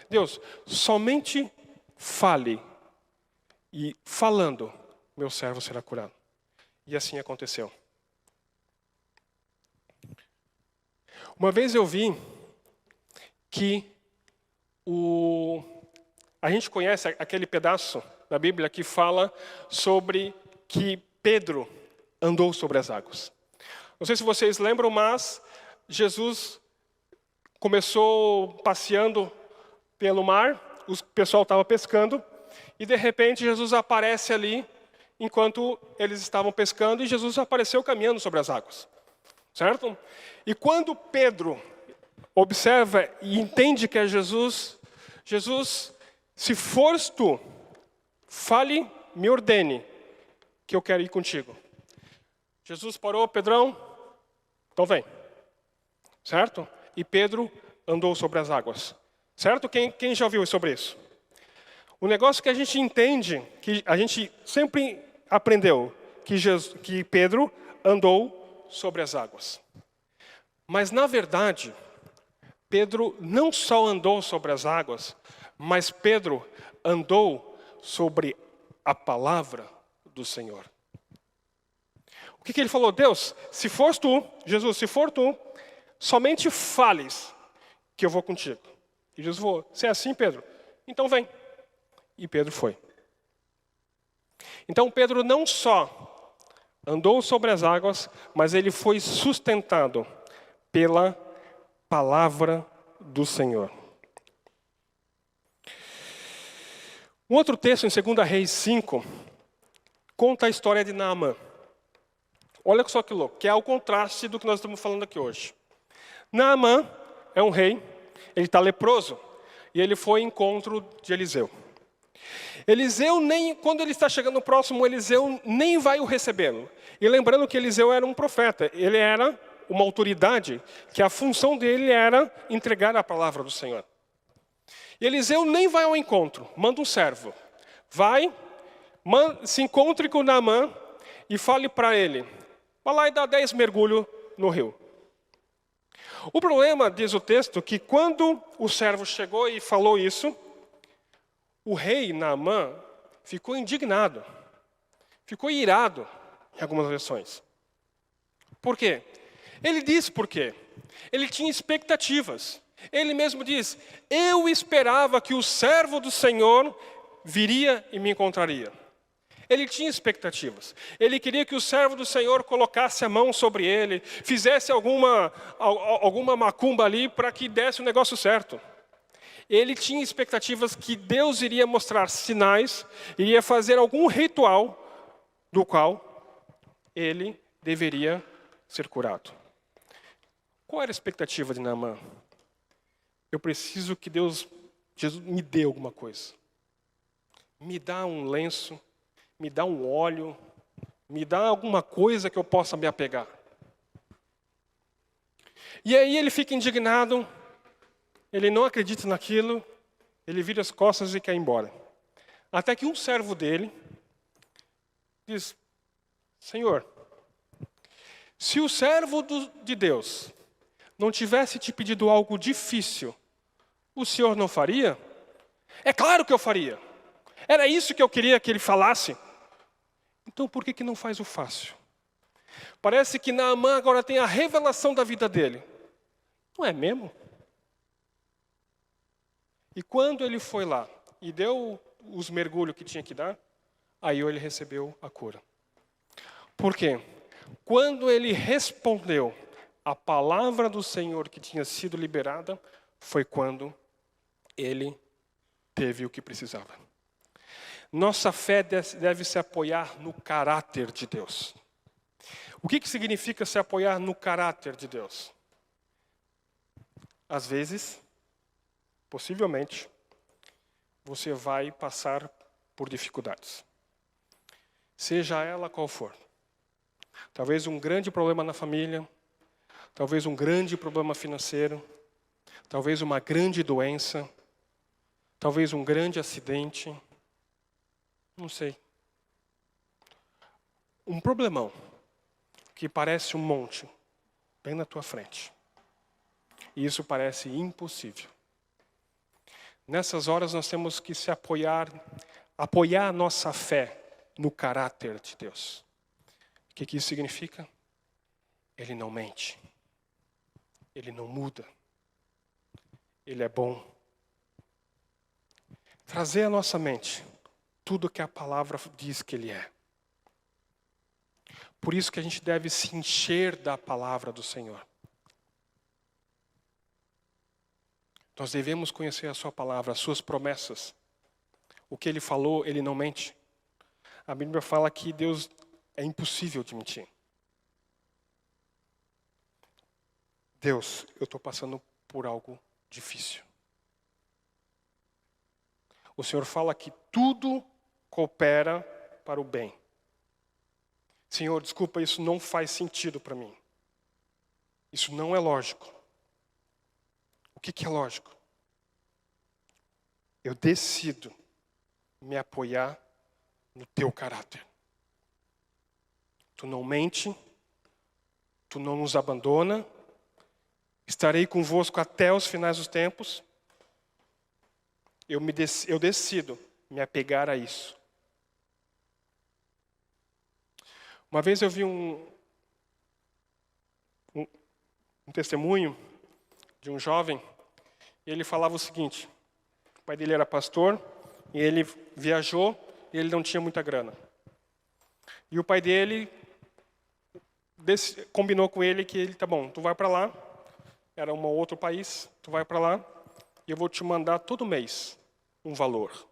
Deus, somente fale. E falando, meu servo será curado. E assim aconteceu. Uma vez eu vi que a gente conhece aquele pedaço da Bíblia que fala sobre que Pedro andou sobre as águas. Não sei se vocês lembram, mas Jesus começou passeando pelo mar, o pessoal estava pescando, e de repente Jesus aparece ali enquanto eles estavam pescando, e Jesus apareceu caminhando sobre as águas. Certo? E quando Pedro observa e entende que é Jesus, se fores tu, fale, me ordene, que eu quero ir contigo. Jesus parou: Pedrão, então vem. Certo? E Pedro andou sobre as águas. Certo? Quem já ouviu sobre isso? O negócio que a gente entende, que a gente sempre aprendeu, que Pedro andou sobre as águas. Mas, na verdade, Pedro não só andou sobre as águas, mas Pedro andou sobre a palavra do Senhor. O que ele falou? Deus, se fores tu, Jesus, se for tu, somente fales que eu vou contigo. E Jesus falou: se é assim, Pedro, então vem. E Pedro foi. Então Pedro não só andou sobre as águas, mas ele foi sustentado pela palavra do Senhor. Um outro texto, em 2 Reis 5, conta a história de Naamã. Olha só que louco, que é o contraste do que nós estamos falando aqui hoje. Naamã é um rei, ele está leproso, e ele foi ao encontro de Eliseu. Eliseu, quando ele está chegando próximo, Eliseu nem vai o recebê-lo. E lembrando que Eliseu era um profeta, ele era uma autoridade, que a função dele era entregar a palavra do Senhor. E Eliseu nem vai ao encontro, manda um servo. Vai, se encontre com Naamã e fale para ele, vai lá e dá 10 mergulhos no rio. O problema, diz o texto, que quando o servo chegou e falou isso, o rei Naamã ficou indignado, ficou irado, em algumas versões. Por quê? Ele diz por quê. Ele tinha expectativas. Ele mesmo diz, eu esperava que o servo do Senhor viria e me encontraria. Ele tinha expectativas. Ele queria que o servo do Senhor colocasse a mão sobre ele, fizesse alguma macumba ali para que desse o negócio certo. Ele tinha expectativas que Deus iria mostrar sinais, iria fazer algum ritual do qual ele deveria ser curado. Qual era a expectativa de Naamã? Eu preciso que Jesus me dê alguma coisa. Me dá um lenço, me dá um óleo, me dá alguma coisa que eu possa me apegar. E aí ele fica indignado, ele não acredita naquilo, ele vira as costas e quer ir embora. Até que um servo dele diz, Senhor, se o servo de Deus não tivesse te pedido algo difícil, o Senhor não faria? É claro que eu faria. Era isso que eu queria que ele falasse. Então por que não faz o fácil? Parece que Naamã agora tem a revelação da vida dele. Não é mesmo? E quando ele foi lá e deu os mergulhos que tinha que dar, aí ele recebeu a cura. Por quê? Quando ele respondeu a palavra do Senhor que tinha sido liberada, foi quando ele teve o que precisava. Nossa fé deve se apoiar no caráter de Deus. O que significa se apoiar no caráter de Deus? Às vezes, possivelmente, você vai passar por dificuldades. Seja ela qual for. Talvez um grande problema na família, talvez um grande problema financeiro, talvez uma grande doença, talvez um grande acidente, não sei. Um problemão que parece um monte, bem na tua frente. E isso parece impossível. Nessas horas nós temos que se apoiar a nossa fé no caráter de Deus. O que isso significa? Ele não mente. Ele não muda. Ele é bom. Trazer à nossa mente tudo que a palavra diz que Ele é. Por isso que a gente deve se encher da palavra do Senhor. Nós devemos conhecer a sua palavra, as suas promessas. O que Ele falou, Ele não mente. A Bíblia fala que Deus é impossível de mentir. Deus, eu estou passando por algo difícil. O Senhor fala que tudo coopera para o bem. Senhor, desculpa, isso não faz sentido para mim. Isso não é lógico. O que é lógico? Eu decido me apoiar no teu caráter. Tu não mente, tu não nos abandona, estarei convosco até os finais dos tempos. Eu decido me apegar a isso. Uma vez eu vi um testemunho de um jovem, e ele falava o seguinte: o pai dele era pastor, e ele viajou, e ele não tinha muita grana. E o pai dele combinou com ele que ele, tá bom, tu vai para lá, era um outro país, tu vai para lá, e eu vou te mandar todo mês um valor.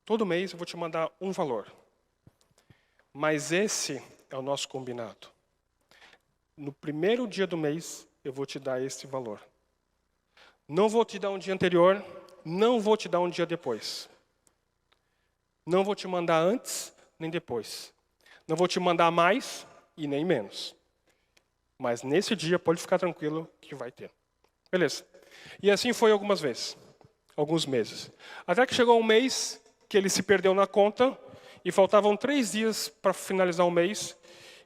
Todo mês eu vou te mandar um valor. Mas esse é o nosso combinado. No primeiro dia do mês, eu vou te dar esse valor. Não vou te dar um dia anterior, não vou te dar um dia depois. Não vou te mandar antes, nem depois. Não vou te mandar mais e nem menos. Mas nesse dia, pode ficar tranquilo que vai ter. Beleza. E assim foi algumas vezes. Alguns meses. Até que chegou um mês que ele se perdeu na conta e faltavam 3 dias para finalizar o mês.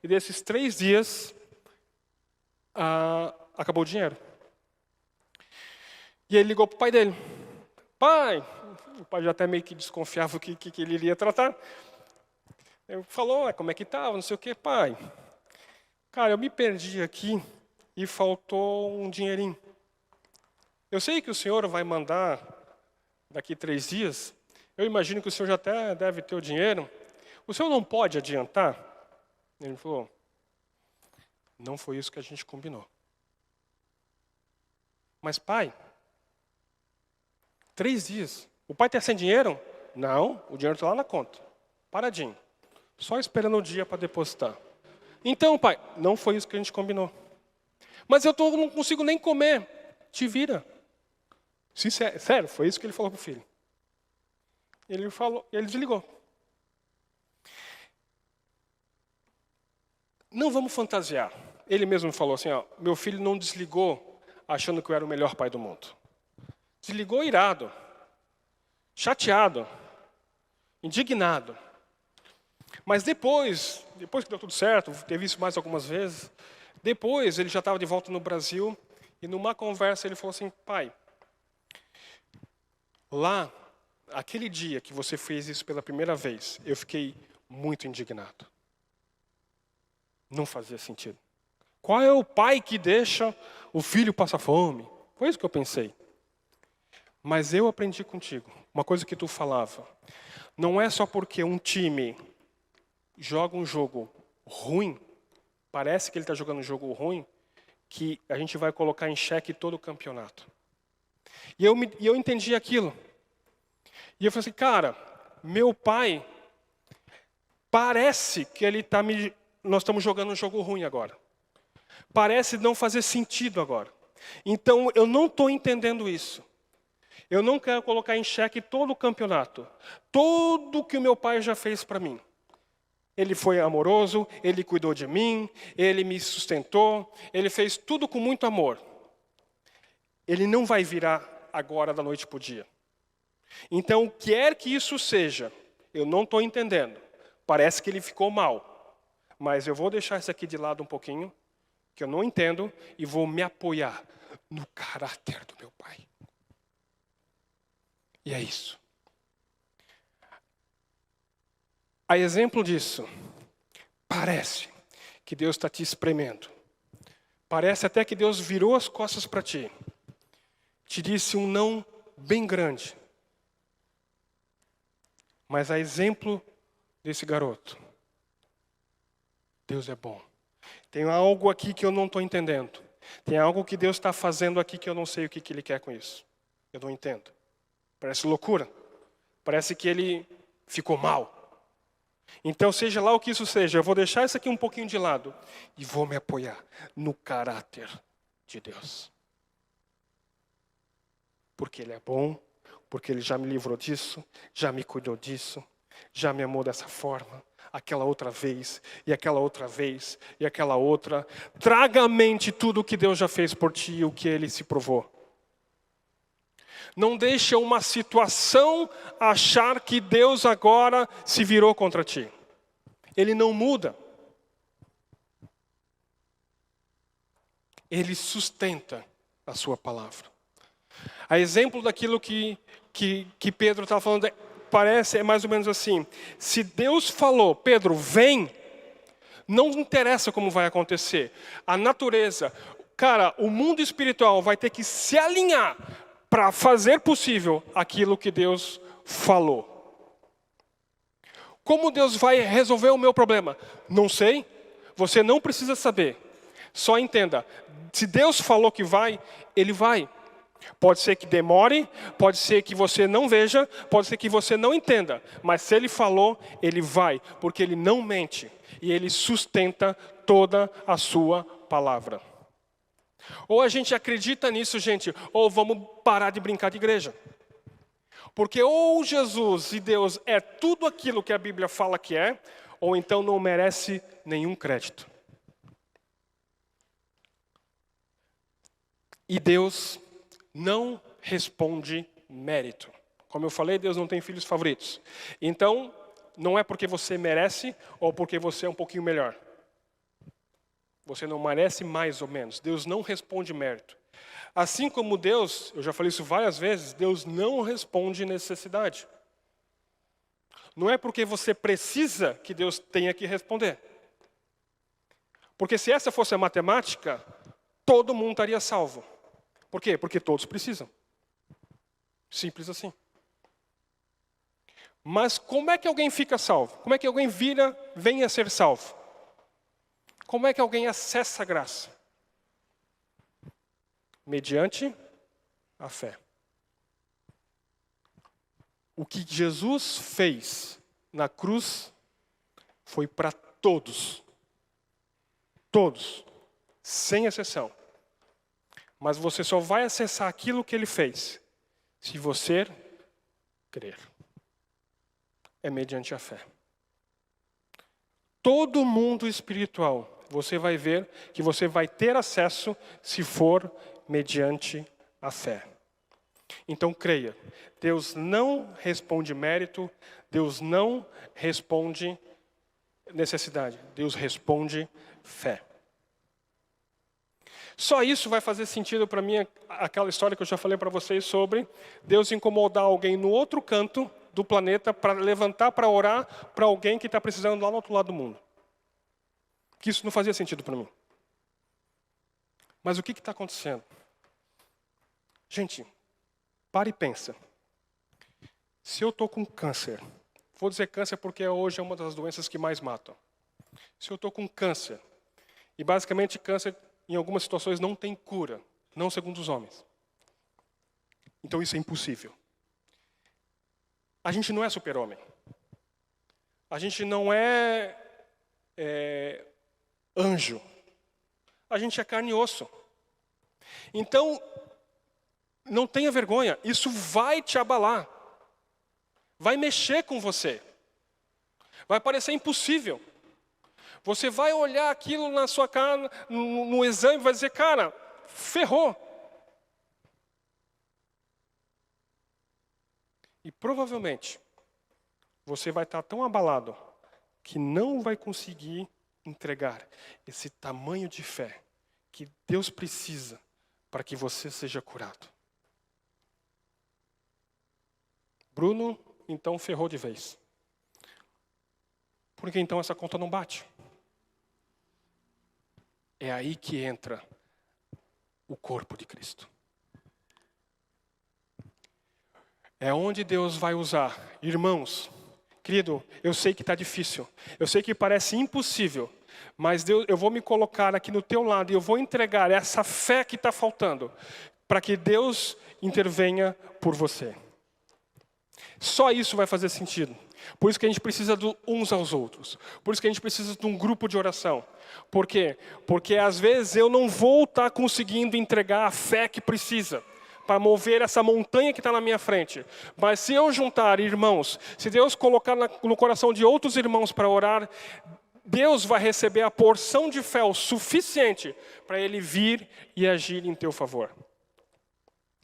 E desses 3 dias, acabou o dinheiro. E ele ligou para o pai dele. Pai, o pai já até meio que desconfiava o que ele iria tratar. Ele falou, como é que estava, não sei o quê. Pai, cara, eu me perdi aqui e faltou um dinheirinho. Eu sei que o senhor vai mandar daqui 3 dias. Eu imagino que o senhor já até deve ter o dinheiro. O senhor não pode adiantar? Ele falou, não foi isso que a gente combinou. Mas pai, 3 dias. O pai está sem dinheiro? Não, o dinheiro está lá na conta. Paradinho. Só esperando o dia para depositar. Então, pai, não foi isso que a gente combinou. Mas eu não consigo nem comer. Te vira. Sério, foi isso que ele falou para o filho. Ele desligou. Não vamos fantasiar. Ele mesmo falou assim, meu filho não desligou achando que eu era o melhor pai do mundo. Desligou irado, chateado, indignado. Mas depois que deu tudo certo, teve isso mais algumas vezes, depois ele já estava de volta no Brasil e numa conversa ele falou assim, pai, lá, aquele dia que você fez isso pela primeira vez, eu fiquei muito indignado. Não fazia sentido. Qual é o pai que deixa o filho passar fome? Foi isso que eu pensei. Mas eu aprendi contigo, uma coisa que tu falava. Não é só porque um time joga um jogo ruim, parece que ele está jogando um jogo ruim, que a gente vai colocar em xeque todo o campeonato. E eu entendi aquilo. E eu falei assim, cara, meu pai, parece que nós estamos jogando um jogo ruim agora. Parece não fazer sentido agora. Então, eu não estou entendendo isso. Eu não quero colocar em xeque todo o campeonato. Tudo que o meu pai já fez para mim. Ele foi amoroso, ele cuidou de mim, ele me sustentou, ele fez tudo com muito amor. Ele não vai virar agora da noite para o dia. Então, quer que isso seja, eu não estou entendendo. Parece que ele ficou mal. Mas eu vou deixar isso aqui de lado um pouquinho, que eu não entendo, e vou me apoiar no caráter do meu pai. E é isso. A exemplo disso, parece que Deus está te espremendo. Parece até que Deus virou as costas para ti. Te disse um não bem grande. Mas a exemplo desse garoto, Deus é bom. Tem algo aqui que eu não estou entendendo. Tem algo que Deus está fazendo aqui que eu não sei o que Ele quer com isso. Eu não entendo. Parece loucura. Parece que ele ficou mal. Então, seja lá o que isso seja, eu vou deixar isso aqui um pouquinho de lado e vou me apoiar no caráter de Deus. Porque Ele é bom, porque Ele já me livrou disso, já me cuidou disso, já me amou dessa forma, aquela outra vez, e aquela outra vez, e aquela outra. Traga à mente tudo o que Deus já fez por ti e o que Ele se provou. Não deixe uma situação achar que Deus agora se virou contra ti. Ele não muda. Ele sustenta a sua palavra. A exemplo daquilo que Pedro estava falando, é mais ou menos assim. Se Deus falou, Pedro, vem, não interessa como vai acontecer. A natureza, cara, o mundo espiritual vai ter que se alinhar para fazer possível aquilo que Deus falou. Como Deus vai resolver o meu problema? Não sei. Você não precisa saber. Só entenda. Se Deus falou que vai, Ele vai. Pode ser que demore, pode ser que você não veja, pode ser que você não entenda. Mas se Ele falou, Ele vai. Porque Ele não mente. e Ele sustenta toda a sua palavra. Ou a gente acredita nisso, gente, ou vamos parar de brincar de igreja. Porque ou Jesus e Deus é tudo aquilo que a Bíblia fala que é, ou então não merece nenhum crédito. E Deus não responde mérito. Como eu falei, Deus não tem filhos favoritos. Então, não é porque você merece ou porque você é um pouquinho melhor. Você não merece mais ou menos. Deus não responde mérito. Assim como Deus, eu já falei isso várias vezes, Deus não responde necessidade. Não é porque você precisa que Deus tenha que responder. Porque se essa fosse a matemática, todo mundo estaria salvo. Por quê? Porque todos precisam. Simples assim. Mas como é que alguém fica salvo? Como é que alguém vem a ser salvo? Como é que alguém acessa a graça? Mediante a fé. O que Jesus fez na cruz foi para todos. Todos. Sem exceção. Mas você só vai acessar aquilo que Ele fez se você crer. É mediante a fé. Todo mundo espiritual, você vai ver que você vai ter acesso se for mediante a fé. Então creia, Deus não responde mérito, Deus não responde necessidade, Deus responde fé. Só isso vai fazer sentido para mim, aquela história que eu já falei para vocês sobre Deus incomodar alguém no outro canto do planeta para levantar para orar para alguém que está precisando lá no outro lado do mundo. Que isso não fazia sentido para mim. Mas o que está acontecendo? Gente, para e pensa. Se eu estou com câncer, vou dizer câncer porque hoje é uma das doenças que mais matam. Se eu estou com câncer, e basicamente câncer em algumas situações não tem cura, não segundo os homens. Então isso é impossível. A gente não é super-homem. A gente não é anjo. A gente é carne e osso. Então, não tenha vergonha. Isso vai te abalar. Vai mexer com você. Vai parecer impossível. Você vai olhar aquilo na sua cara, no exame, e vai dizer, cara, ferrou. E provavelmente, você vai estar tão abalado que não vai conseguir entregar esse tamanho de fé que Deus precisa para que você seja curado. Bruno, então, ferrou de vez. Porque então essa conta não bate. É aí que entra o corpo de Cristo. É onde Deus vai usar. Irmãos, querido, eu sei que está difícil. Eu sei que parece impossível. Mas Deus, eu vou me colocar aqui no teu lado e eu vou entregar essa fé que está faltando para que Deus intervenha por você. Só isso vai fazer sentido. Por isso que a gente precisa de uns aos outros. Por isso que a gente precisa de um grupo de oração. Por quê? Porque às vezes eu não vou estar conseguindo entregar a fé que precisa para mover essa montanha que está na minha frente. Mas se eu juntar irmãos, se Deus colocar no coração de outros irmãos para orar, Deus vai receber a porção de fé o suficiente para Ele vir e agir em teu favor.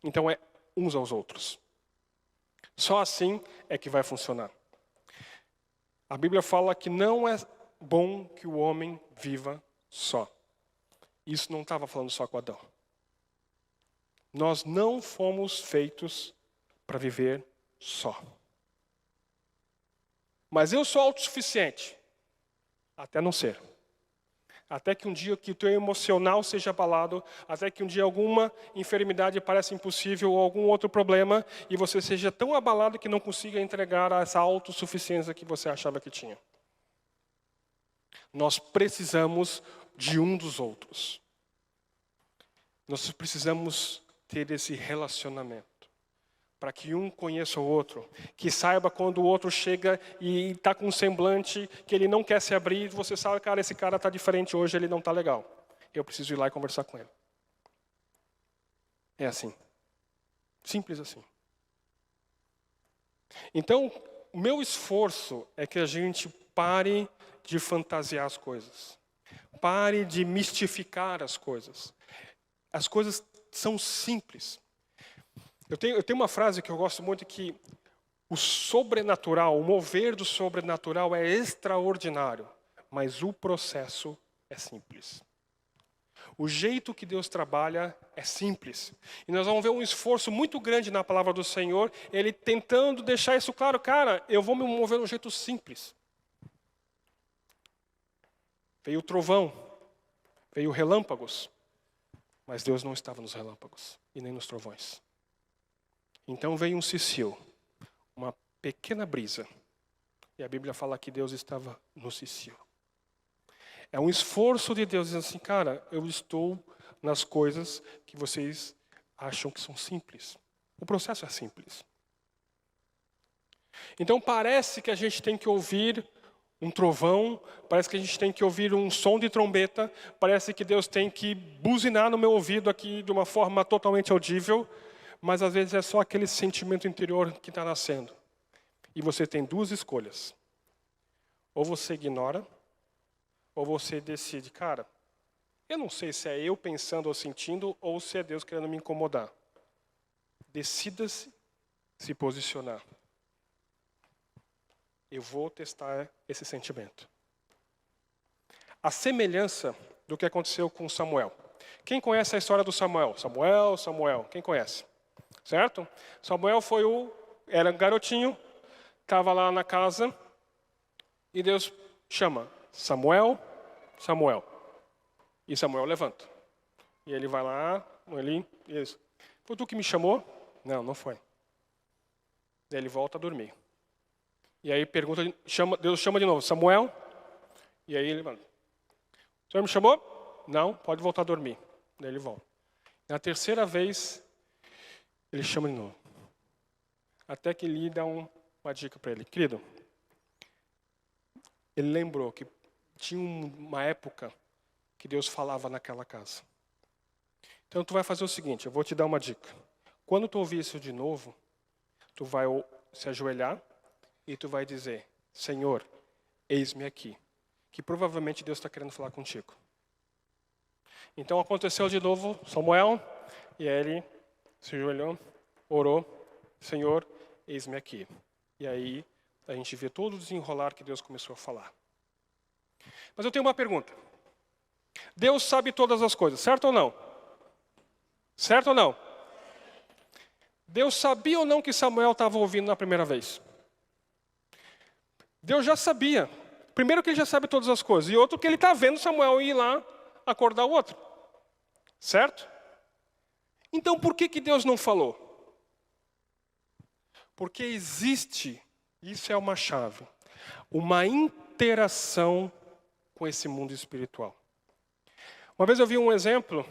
Então é uns aos outros. Só assim é que vai funcionar. A Bíblia fala que não é bom que o homem viva só. Isso não estava falando só com Adão. Nós não fomos feitos para viver só. Mas eu sou autossuficiente. Até não ser. Até que um dia que o teu emocional seja abalado, até que um dia alguma enfermidade pareça impossível ou algum outro problema e você seja tão abalado que não consiga entregar essa autossuficiência que você achava que tinha. Nós precisamos de um dos outros. Nós precisamos ter esse relacionamento. para que um conheça o outro, que saiba quando o outro chega e está com um semblante que ele não quer se abrir, você sabe, cara, esse cara está diferente hoje, ele não está legal. Eu preciso ir lá e conversar com ele. É assim. Simples assim. Então, o meu esforço é que a gente pare de fantasiar as coisas. Pare de mistificar as coisas. As coisas são simples. Eu tenho uma frase que eu gosto muito que o sobrenatural, o mover do sobrenatural é extraordinário, mas o processo é simples. O jeito que Deus trabalha é simples. E nós vamos ver um esforço muito grande na palavra do Senhor, Ele tentando deixar isso claro. Cara, eu vou me mover de um jeito simples. Veio o trovão, veio relâmpagos, mas Deus não estava nos relâmpagos e nem nos trovões. Então veio um cicio, uma pequena brisa. E a Bíblia fala que Deus estava no cicio. É um esforço de Deus dizendo assim, cara, eu estou nas coisas que vocês acham que são simples. O processo é simples. Então parece que a gente tem que ouvir um trovão, parece que a gente tem que ouvir um som de trombeta, parece que Deus tem que buzinar no meu ouvido aqui de uma forma totalmente audível, mas às vezes é só aquele sentimento interior que está nascendo. E você tem duas escolhas. Ou você ignora, ou você decide, cara, eu não sei se é eu pensando ou sentindo, ou se é Deus querendo me incomodar. Decida-se se posicionar. Eu vou testar esse sentimento. A semelhança do que aconteceu com Samuel. Quem conhece a história do Samuel? Samuel, quem conhece? Certo? Samuel era um garotinho, estava lá na casa, e Deus chama, Samuel. E Samuel levanta. E ele vai lá, isso. Foi tu que me chamou? Não, não foi. Daí ele volta a dormir. E aí Deus chama de novo, Samuel. E aí ele levanta. O senhor me chamou? Não, pode voltar a dormir. Daí ele volta. Na terceira vez, ele chama de novo. Até que ele dá uma dica para ele. Querido, ele lembrou que tinha uma época que Deus falava naquela casa. Então tu vai fazer o seguinte, eu vou te dar uma dica. Quando tu ouvir isso de novo, tu vai se ajoelhar e tu vai dizer, Senhor, eis-me aqui. Que provavelmente Deus está querendo falar contigo. Então aconteceu de novo, Samuel, e aí ele se ajoelhou, orou, Senhor, eis-me aqui. E aí a gente vê todo o desenrolar que Deus começou a falar. Mas eu tenho uma pergunta. Deus sabe todas as coisas, certo ou não? Certo ou não? Deus sabia ou não que Samuel estava ouvindo na primeira vez? Deus já sabia. Primeiro que ele já sabe todas as coisas. E outro que ele está vendo Samuel ir lá acordar o outro. Certo? Então por que Deus não falou? Porque existe, isso é uma chave, uma interação com esse mundo espiritual. Uma vez eu vi um exemplo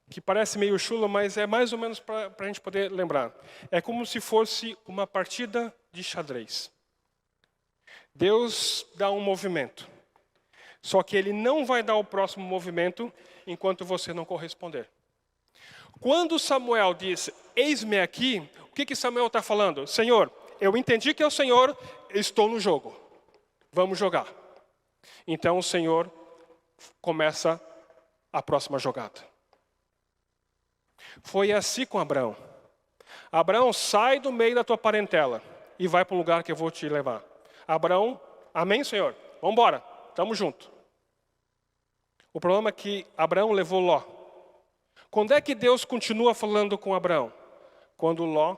que parece meio chulo, mas é mais ou menos para a gente poder lembrar. É como se fosse uma partida de xadrez. Deus dá um movimento. Só que Ele não vai dar o próximo movimento enquanto você não corresponder. Quando Samuel diz, eis-me aqui, o que Samuel está falando? Senhor, eu entendi que é o Senhor, estou no jogo. Vamos jogar. Então o Senhor começa a próxima jogada. Foi assim com Abraão. Abraão, sai do meio da tua parentela e vai para o lugar que eu vou te levar. Abraão, amém, Senhor? Vamos embora, estamos juntos. O problema é que Abraão levou Ló. Quando é que Deus continua falando com Abraão? Quando Ló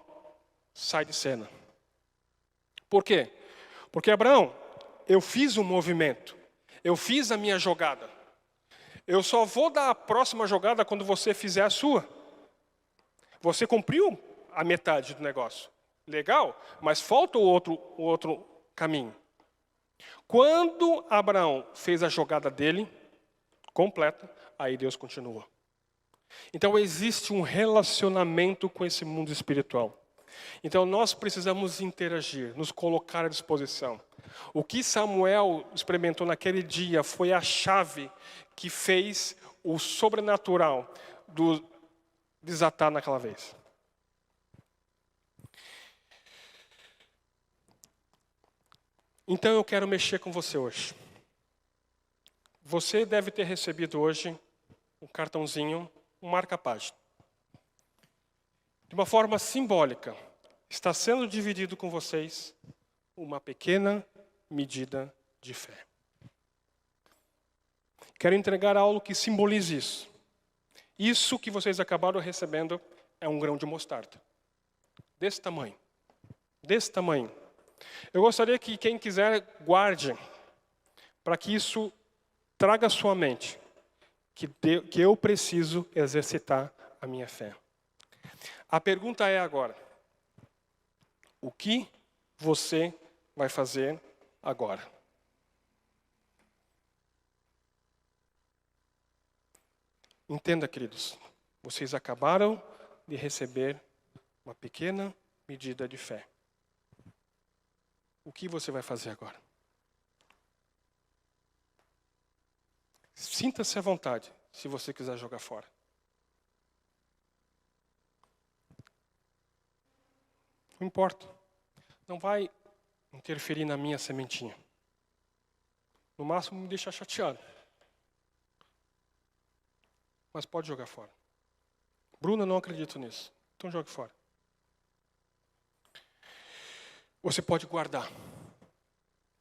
sai de cena. Por quê? Porque Abraão, eu fiz um movimento. Eu fiz a minha jogada. Eu só vou dar a próxima jogada quando você fizer a sua. Você cumpriu a metade do negócio. Legal, mas falta o outro caminho. Quando Abraão fez a jogada dele, completa, aí Deus continua. Então existe um relacionamento com esse mundo espiritual. Então nós precisamos interagir, nos colocar à disposição. O que Samuel experimentou naquele dia foi a chave que fez o sobrenatural desatar naquela vez. Então eu quero mexer com você hoje. Você deve ter recebido hoje um cartãozinho, um marca-página. De uma forma simbólica, está sendo dividido com vocês uma pequena medida de fé. Quero entregar algo que simbolize isso. Isso que vocês acabaram recebendo é um grão de mostarda. Desse tamanho. Desse tamanho. Eu gostaria que quem quiser guarde, para que isso traga à sua mente, que eu preciso exercitar a minha fé. A pergunta é agora, o que você vai fazer agora? Entenda, queridos, vocês acabaram de receber uma pequena medida de fé. O que você vai fazer agora? Sinta-se à vontade, se você quiser jogar fora. Não importa. Não vai interferir na minha sementinha. No máximo me deixar chateado. Mas pode jogar fora. Bruna, não acredito nisso. Então jogue fora. Você pode guardar.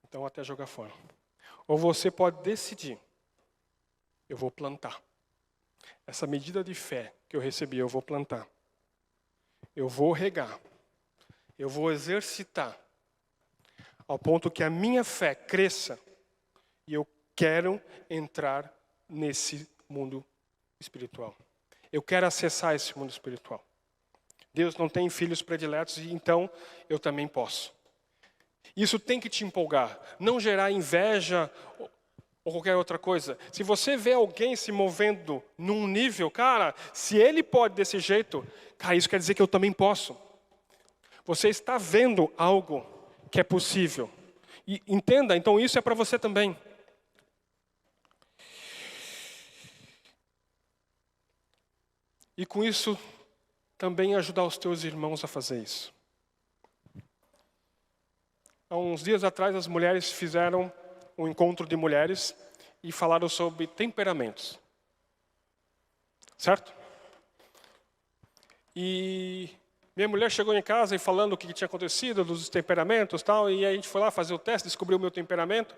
Então até jogar fora. Ou você pode decidir. Eu vou plantar. Essa medida de fé que eu recebi, eu vou plantar. Eu vou regar. Eu vou exercitar. Ao ponto que a minha fé cresça. E eu quero entrar nesse mundo espiritual. Eu quero acessar esse mundo espiritual. Deus não tem filhos prediletos, e então eu também posso. Isso tem que te empolgar, não gerar inveja ou qualquer outra coisa. Se você vê alguém se movendo num nível, cara, se ele pode desse jeito, cara, isso quer dizer que eu também posso. Você está vendo algo que é possível. E entenda, então isso é para você também. E com isso, também ajudar os teus irmãos a fazer isso. Há uns dias atrás, as mulheres fizeram um encontro de mulheres e falaram sobre temperamentos. Certo? E minha mulher chegou em casa e falando o que tinha acontecido, dos temperamentos e tal, e a gente foi lá fazer o teste, descobriu o meu temperamento.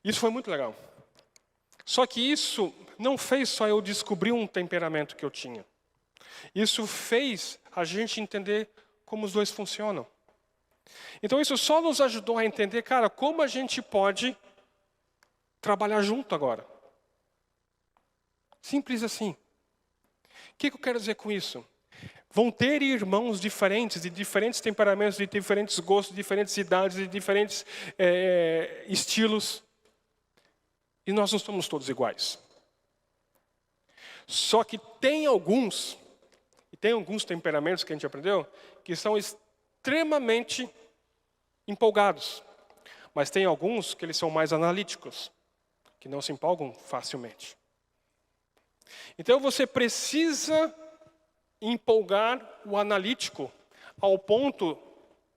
Isso foi muito legal. Só que isso não fez só eu descobrir um temperamento que eu tinha. Isso fez a gente entender como os dois funcionam. Então isso só nos ajudou a entender, cara, como a gente pode trabalhar junto agora. Simples assim. O que eu quero dizer com isso? Vão ter irmãos diferentes, de diferentes temperamentos, de diferentes gostos, de diferentes idades, de diferentes estilos. E nós não somos todos iguais. Só que tem alguns temperamentos que a gente aprendeu, que são extremamente empolgados. Mas tem alguns que eles são mais analíticos, que não se empolgam facilmente. Então você precisa empolgar o analítico ao ponto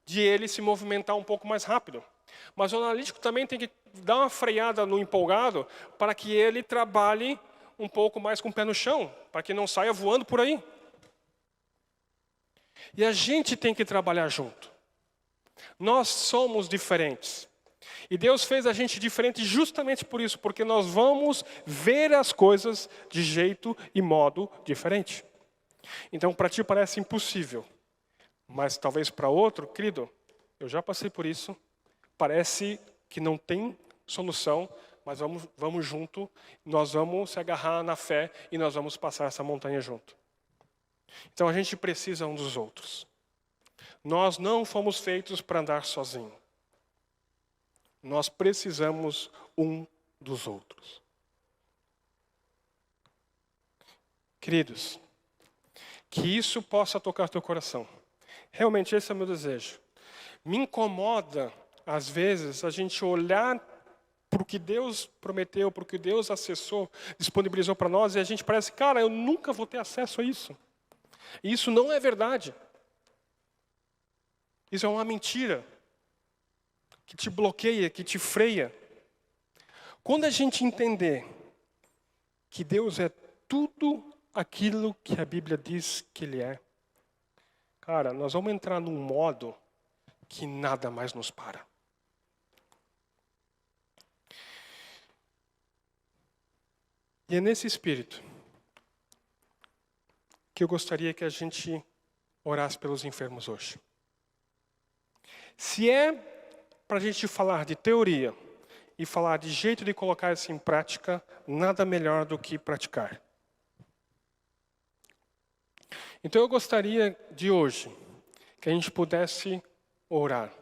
de ele se movimentar um pouco mais rápido. Mas o analítico também tem que dar uma freada no empolgado para que ele trabalhe um pouco mais com o pé no chão, para que não saia voando por aí. E a gente tem que trabalhar junto. Nós somos diferentes. E Deus fez a gente diferente justamente por isso, porque nós vamos ver as coisas de jeito e modo diferente. Então, para ti parece impossível, mas talvez para outro, querido, eu já passei por isso, parece que não tem solução, mas vamos junto, nós vamos se agarrar na fé e nós vamos passar essa montanha junto. Então a gente precisa um dos outros. Nós não fomos feitos para andar sozinhos. Nós precisamos um dos outros. Queridos, que isso possa tocar teu coração. Realmente esse é o meu desejo. Me incomoda, às vezes, a gente olhar para o que Deus prometeu, para o que Deus acessou, disponibilizou para nós, e a gente parece, cara, eu nunca vou ter acesso a isso. E isso não é verdade. Isso é uma mentira que te bloqueia, que te freia. Quando a gente entender que Deus é tudo aquilo que a Bíblia diz que Ele é, cara, nós vamos entrar num modo que nada mais nos para. E é nesse espírito que eu gostaria que a gente orasse pelos enfermos hoje. Se é para a gente falar de teoria e falar de jeito de colocar isso em prática, nada melhor do que praticar. Então eu gostaria de hoje que a gente pudesse orar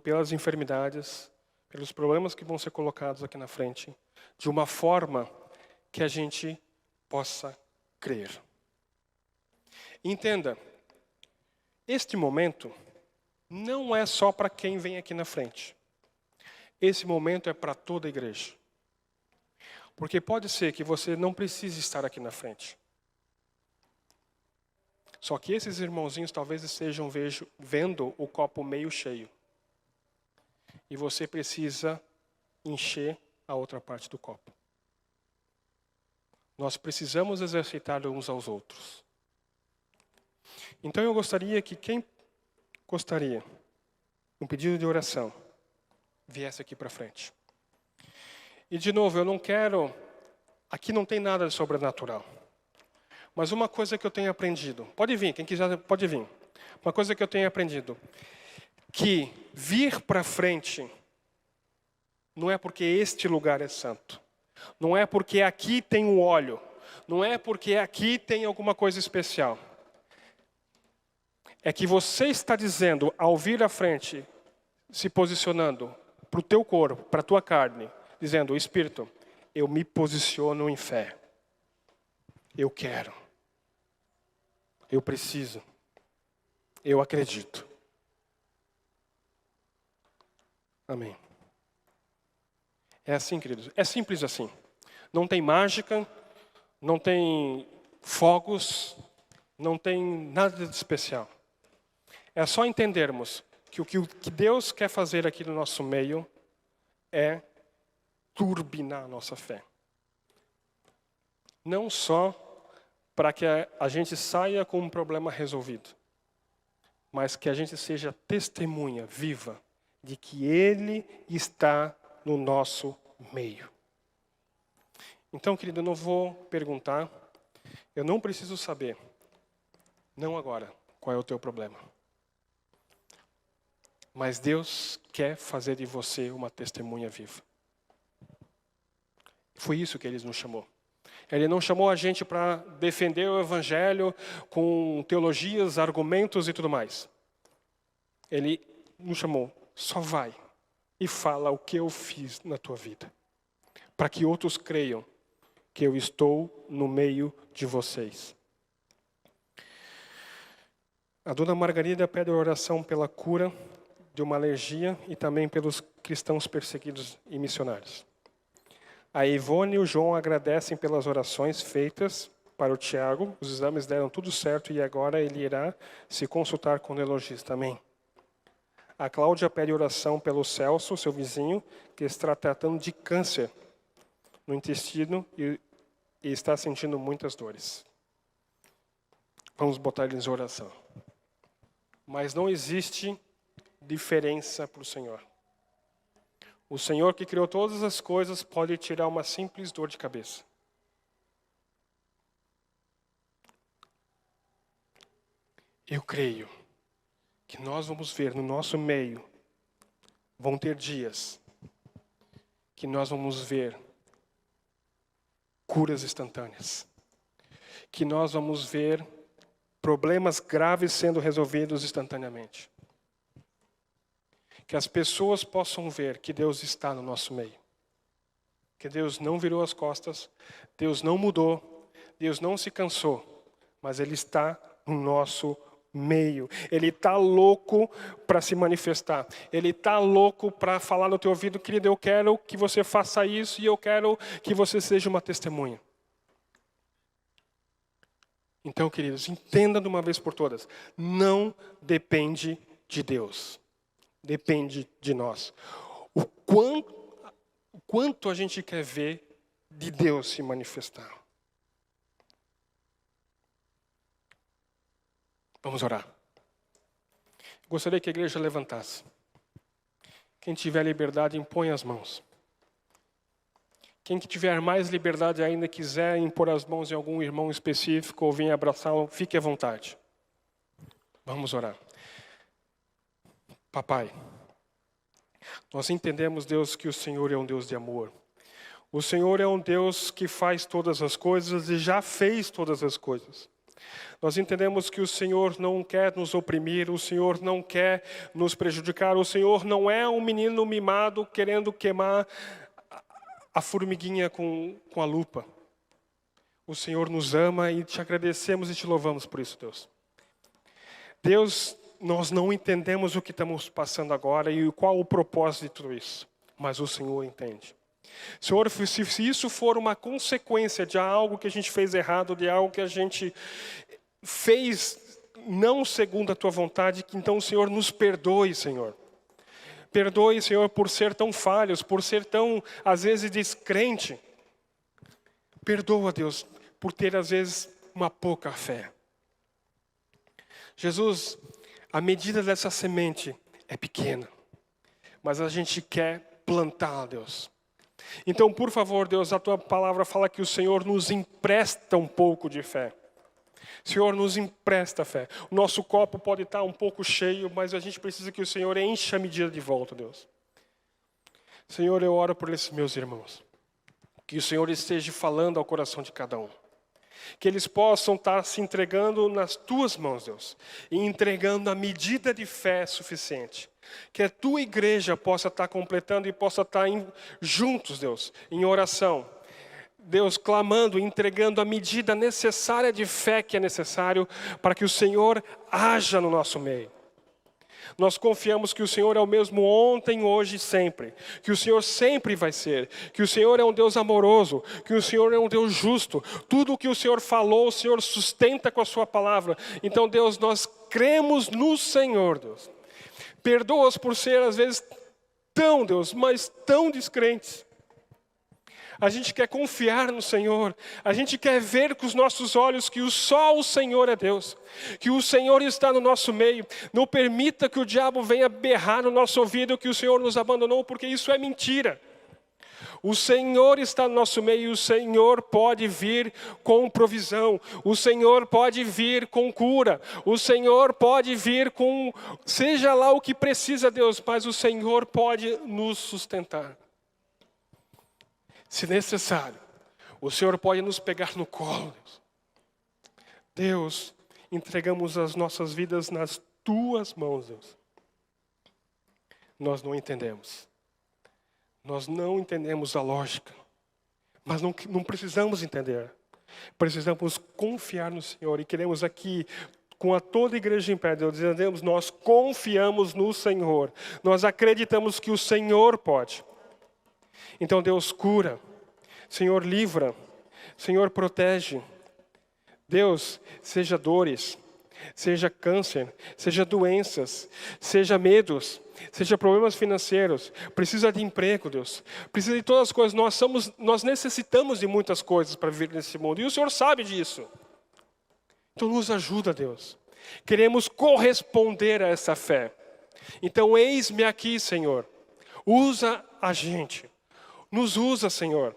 pelas enfermidades, pelos problemas que vão ser colocados aqui na frente, de uma forma que a gente possa crer. Entenda, este momento não é só para quem vem aqui na frente. Esse momento é para toda a igreja. Porque pode ser que você não precise estar aqui na frente. Só que esses irmãozinhos talvez estejam vendo o copo meio cheio. E você precisa encher a outra parte do copo. Nós precisamos exercitar uns aos outros. Então eu gostaria que quem gostaria, um pedido de oração, viesse aqui para frente. E de novo, eu não quero, aqui não tem nada de sobrenatural. Mas uma coisa que eu tenho aprendido, pode vir, quem quiser pode vir. Uma coisa que eu tenho aprendido, que vir para frente não é porque este lugar é santo. Não é porque aqui tem o óleo. Não é porque aqui tem alguma coisa especial. É que você está dizendo, ao vir à frente, se posicionando para o teu corpo, para a tua carne, dizendo, Espírito, eu me posiciono em fé. Eu quero. Eu preciso. Eu acredito. Amém. É assim, queridos. É simples assim. Não tem mágica, não tem fogos, não tem nada de especial. É só entendermos que o que Deus quer fazer aqui no nosso meio é turbinar a nossa fé. Não só para que a gente saia com um problema resolvido, mas que a gente seja testemunha viva de que Ele está no nosso meio. Então, querido, eu não vou perguntar, eu não preciso saber, não agora, qual é o teu problema. Mas Deus quer fazer de você uma testemunha viva. Foi isso que Ele nos chamou. Ele não chamou a gente para defender o Evangelho com teologias, argumentos e tudo mais. Ele nos chamou, só vai e fala o que eu fiz na tua vida. Para que outros creiam que eu estou no meio de vocês. A dona Margarida pede oração pela cura de uma alergia e também pelos cristãos perseguidos e missionários. A Ivone e o João agradecem pelas orações feitas para o Tiago. Os exames deram tudo certo e agora ele irá se consultar com o neurologista. Amém. A Cláudia pede oração pelo Celso, seu vizinho, que está tratando de câncer no intestino e está sentindo muitas dores. Vamos botar eles em oração. Mas não existe diferença para o Senhor. O Senhor que criou todas as coisas pode tirar uma simples dor de cabeça. Eu creio que nós vamos ver no nosso meio, vão ter dias que nós vamos ver curas instantâneas. Que nós vamos ver problemas graves sendo resolvidos instantaneamente. Que as pessoas possam ver que Deus está no nosso meio. Que Deus não virou as costas, Deus não mudou, Deus não se cansou, mas Ele está no nosso meio. Ele está louco para se manifestar. Ele está louco para falar no teu ouvido, querido, eu quero que você faça isso e eu quero que você seja uma testemunha. Então, queridos, entenda de uma vez por todas. Não depende de Deus. Depende de nós. O quanto a gente quer ver de Deus se manifestar. Vamos orar. Gostaria que a igreja levantasse. Quem tiver liberdade, impõe as mãos. Quem que tiver mais liberdade ainda, quiser impor as mãos em algum irmão específico ou vir abraçá-lo, fique à vontade. Vamos orar. Papai, nós entendemos, Deus, que o Senhor é um Deus de amor. O Senhor é um Deus que faz todas as coisas e já fez todas as coisas. Nós entendemos que o Senhor não quer nos oprimir, o Senhor não quer nos prejudicar, o Senhor não é um menino mimado querendo queimar a formiguinha com a lupa. O Senhor nos ama e te agradecemos e te louvamos por isso, Deus. Deus, nós não entendemos o que estamos passando agora e qual o propósito de tudo isso, mas o Senhor entende. Senhor, se isso for uma consequência de algo que a gente fez errado, de algo que a gente fez não segundo a Tua vontade, que então o Senhor nos perdoe, Senhor. Perdoe, Senhor, por ser tão falhos, por ser tão, às vezes, descrente. Perdoa, Deus, por ter, às vezes, uma pouca fé. Jesus, a medida dessa semente é pequena, mas a gente quer plantá-la, Deus. Então, por favor, Deus, a Tua palavra fala que o Senhor nos empresta um pouco de fé. Senhor, nos empresta fé. O nosso copo pode estar um pouco cheio, mas a gente precisa que o Senhor encha a medida de volta, Deus. Senhor, eu oro por esses meus irmãos. Que o Senhor esteja falando ao coração de cada um. Que eles possam estar se entregando nas Tuas mãos, Deus. E entregando a medida de fé suficiente. Que a Tua igreja possa estar completando e possa estar juntos, Deus, em oração. Deus, clamando, entregando a medida necessária de fé que é necessário para que o Senhor haja no nosso meio. Nós confiamos que o Senhor é o mesmo ontem, hoje e sempre. Que o Senhor sempre vai ser. Que o Senhor é um Deus amoroso. Que o Senhor é um Deus justo. Tudo o que o Senhor falou, o Senhor sustenta com a sua palavra. Então, Deus, nós cremos no Senhor, Deus. Perdoa-os por ser, às vezes, tão, Deus, mas tão descrentes. A gente quer confiar no Senhor. A gente quer ver com os nossos olhos que só o Senhor é Deus. Que o Senhor está no nosso meio. Não permita que o diabo venha berrar no nosso ouvido que o Senhor nos abandonou, porque isso é mentira. O Senhor está no nosso meio e o Senhor pode vir com provisão. O Senhor pode vir com cura. O Senhor pode vir com, seja lá o que precisa, Deus, mas o Senhor pode nos sustentar. Se necessário, o Senhor pode nos pegar no colo, Deus. Deus, entregamos as nossas vidas nas Tuas mãos, Deus. Nós não entendemos. Nós não entendemos a lógica. Mas não precisamos entender. Precisamos confiar no Senhor. E queremos aqui, com toda a igreja em pé, Deus, dizemos, nós confiamos no Senhor. Nós acreditamos que o Senhor pode. Então, Deus, cura. Senhor, livra. Senhor, protege. Deus, seja dores, seja câncer, seja doenças, seja medos, seja problemas financeiros, precisa de emprego, Deus. Precisa de todas as coisas. Nós necessitamos de muitas coisas para viver nesse mundo. E o Senhor sabe disso. Então, nos ajuda, Deus. Queremos corresponder a essa fé. Então, eis-me aqui, Senhor. Usa a gente. Nos usa, Senhor.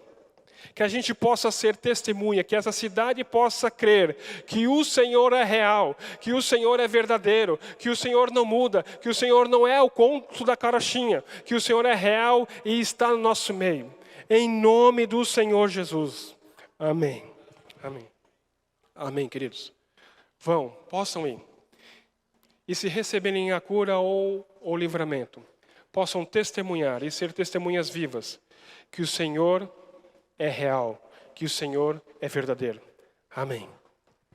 Que a gente possa ser testemunha, que essa cidade possa crer que o Senhor é real, que o Senhor é verdadeiro, que o Senhor não muda, que o Senhor não é o conto da carochinha, que o Senhor é real e está no nosso meio. Em nome do Senhor Jesus. Amém. Amém. Amém, queridos. Possam ir. E se receberem a cura ou o livramento, possam testemunhar e ser testemunhas vivas, que o Senhor é real, que o Senhor é verdadeiro. Amém.